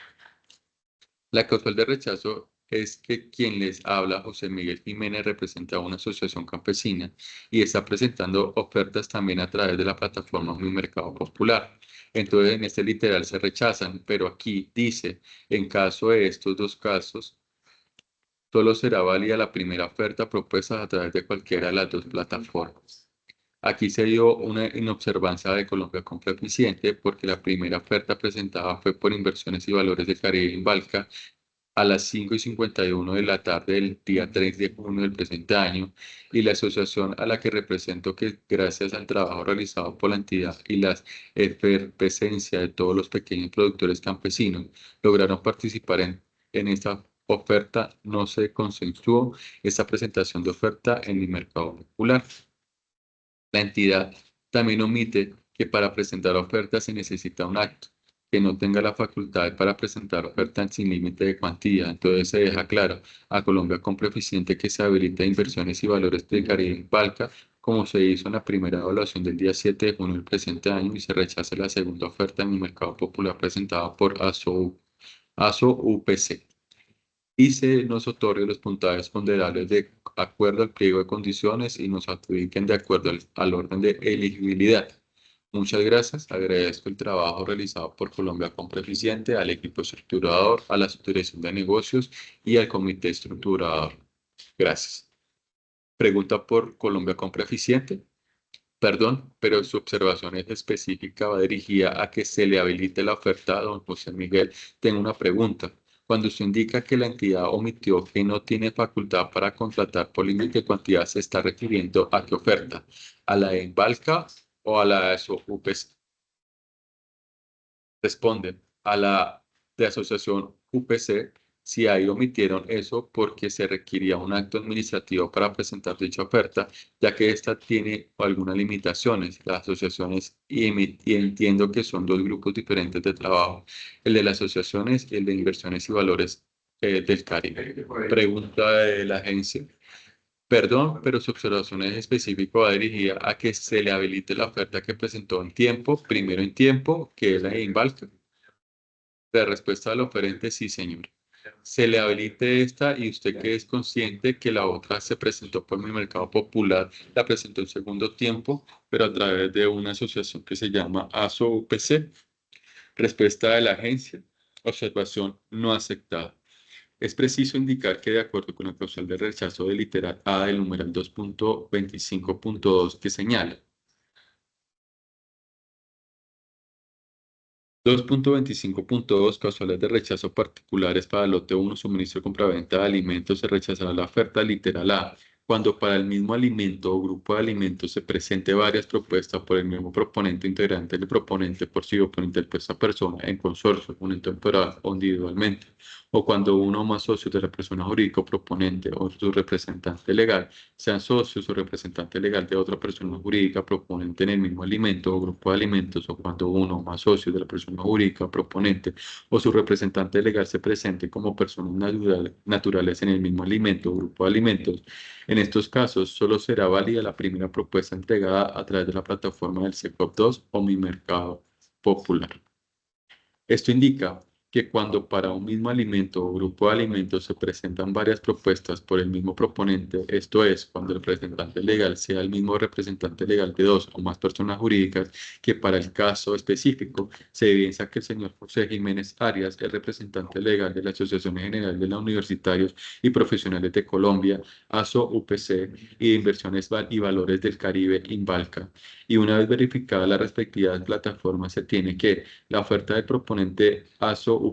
La causal de rechazo es que quien les habla, José Miguel Jiménez, representa a una asociación campesina y está presentando ofertas también a través de la plataforma Mi Mercado Popular. Entonces, en este literal se rechazan, pero aquí dice, en caso de estos dos casos, solo será válida la primera oferta propuesta a través de cualquiera de las dos plataformas. Aquí se dio una inobservancia de Colombia Compra Eficiente porque la primera oferta presentada fue por Inversiones y Valores de Caribe Invalca a las 5:51 de la tarde del día 3 de junio del presente año y la asociación a la que represento que gracias al trabajo realizado por la entidad y la efervescencia de todos los pequeños productores campesinos lograron participar en esta oferta, no se consensuó esta presentación de oferta en el mercado popular. La entidad también omite que para presentar ofertas se necesita un acto que no tenga la facultad para presentar ofertas sin límite de cuantía. Entonces se deja claro a Colombia Compra Eficiente que se habilita Inversiones y Valores del Caribe Balca, como se hizo en la primera evaluación del día 7 de junio del presente año y se rechaza la segunda oferta en el mercado popular presentada por ASO UPC y se nos otorgue los puntajes ponderables de acuerdo al pliego de condiciones y nos adjudiquen de acuerdo al orden de elegibilidad. Muchas gracias. Agradezco el trabajo realizado por Colombia Compra Eficiente, al equipo estructurador, a la Subdirección de Negocios y al comité estructurador. Gracias. Pregunta por Colombia Compra Eficiente. Perdón, pero su observación es específica, va dirigida a que se le habilite la oferta a don José Miguel. Tengo una pregunta. Cuando usted indica que la entidad omitió que no tiene facultad para contratar por límite de cantidad, ¿se está refiriendo a qué oferta? ¿A la de Embalca o a la de su UPC? Responden a la de asociación UPC si ahí omitieron eso porque se requería un acto administrativo para presentar dicha oferta, ya que esta tiene algunas limitaciones. Las asociaciones, y entiendo que son dos grupos diferentes de trabajo, el de las asociaciones y el de inversiones y valores del Caribe. Pregunta de la agencia. Perdón, pero su observación es específica va dirigida a que se le habilite la oferta que presentó en tiempo, primero en tiempo, que es la de Invalca. La respuesta del oferente, sí, señor. Se le habilite esta y usted que es consciente que la otra se presentó por mi mercado popular, la presentó en segundo tiempo, pero a través de una asociación que se llama ASO-UPC. Respuesta de la agencia, observación no aceptada. Es preciso indicar que de acuerdo con la causal de rechazo del literal A del numeral 2.25.2 que señala 2.25.2 causales de rechazo particulares para el lote 1 suministro y compraventa de alimentos se rechazará la oferta literal A. Cuando para el mismo alimento o grupo de alimentos se presente varias propuestas por el mismo proponente integrante del proponente por sí o por interpuesta persona en consorcio, unitemporal o individualmente, o cuando uno o más socios de la persona jurídica o proponente o su representante legal sean socios o representante legal de otra persona jurídica proponente en el mismo alimento o grupo de alimentos, o cuando uno o más socios de la persona jurídica proponente o su representante legal se presente como personas naturales en el mismo alimento o grupo de alimentos. En estos casos, solo será válida la primera propuesta entregada a través de la plataforma del SECOP2 o Mi Mercado Popular. Esto indica que cuando para un mismo alimento o grupo de alimentos se presentan varias propuestas por el mismo proponente, esto es, cuando el representante legal sea el mismo representante legal de dos o más personas jurídicas, que para el caso específico se evidencia que el señor José Jiménez Arias es representante legal de la Asociación General de los Universitarios y Profesionales de Colombia, ASO-UPC, y de Inversiones y Valores del Caribe, Invalca. Y una vez verificada la respectiva plataforma, se tiene que la oferta del proponente ASO-UPC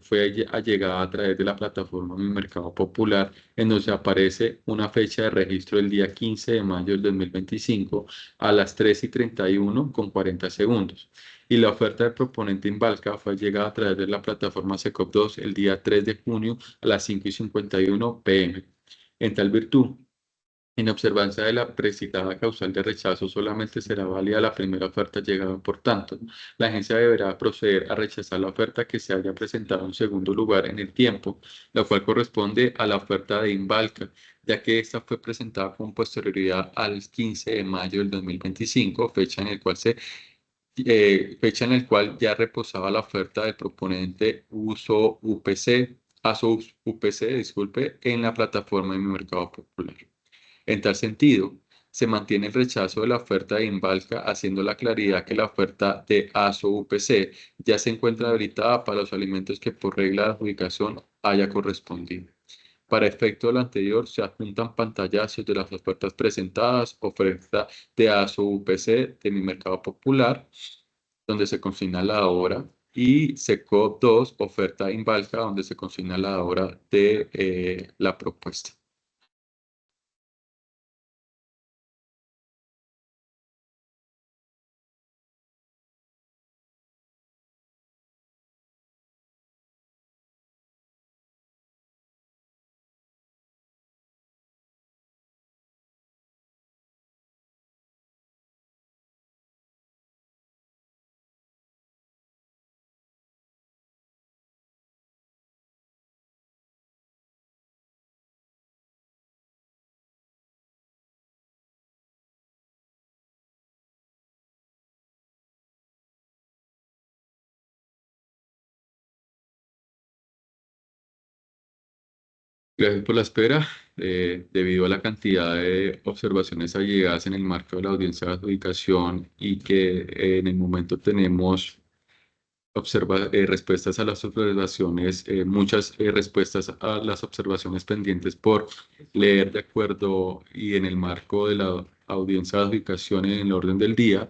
fue allegada a través de la plataforma Mi Mercado Popular, en donde aparece una fecha de registro del día 15 de mayo del 2025 a las 3:31 con 40 segundos. Y la oferta del proponente Invalca fue llegada a través de la plataforma SECOP2 el día 3 de junio a las 5:51 p.m. En tal virtud, en observancia de la precitada causal de rechazo, solamente será válida la primera oferta llegada. Por tanto, la agencia deberá proceder a rechazar la oferta que se haya presentado en segundo lugar en el tiempo, la cual corresponde a la oferta de Invalca, ya que esta fue presentada con posterioridad al 15 de mayo del 2025, fecha en el cual ya reposaba la oferta del proponente uso UPC, ASO UPC, disculpe, en la plataforma de Mi Mercado Popular. En tal sentido, se mantiene el rechazo de la oferta de Invalca, haciendo la claridad que la oferta de ASO-UPC ya se encuentra habilitada para los alimentos que por regla de adjudicación haya correspondido. Para efecto de lo anterior, se adjuntan pantallazos de las ofertas presentadas, oferta de ASO-UPC de Mi Mercado Popular, donde se consigna la hora, y SECOP 2, oferta Invalca, donde se consigna la hora de la propuesta. Gracias por la espera. Debido a la cantidad de observaciones allegadas en el marco de la audiencia de adjudicación y que en el momento tenemos respuestas a las observaciones, muchas respuestas a las observaciones pendientes por leer de acuerdo y en el marco de la audiencia de adjudicación en el orden del día,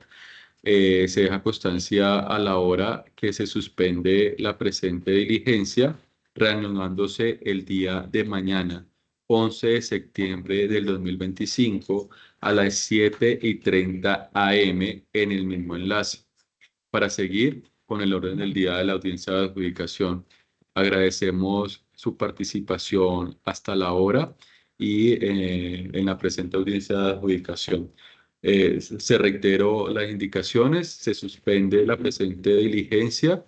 se deja constancia a la hora que se suspende la presente diligencia, reanudándose el día de mañana, 11 de septiembre del 2025, a las 7:30 a.m. en el mismo enlace. Para seguir con el orden del día de la audiencia de adjudicación, agradecemos su participación hasta la hora y en la presente audiencia de adjudicación. Se reiteró las indicaciones, se suspende la presente diligencia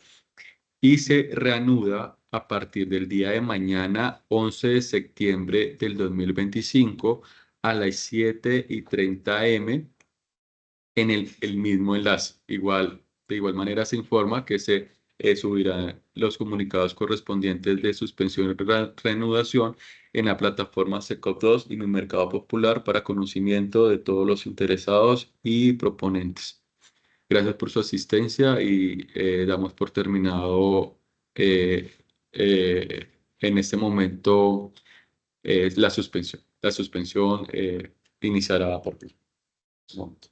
y se reanuda a partir del día de mañana, 11 de septiembre del 2025, a las 7:30 am en el mismo enlace. De igual manera se informa que se subirán los comunicados correspondientes de suspensión y reanudación en la plataforma SECOP2 y en el mercado popular para conocimiento de todos los interesados y proponentes. Gracias por su asistencia y damos por terminado eh, en este momento la suspensión. La suspensión iniciará a partir de este momento.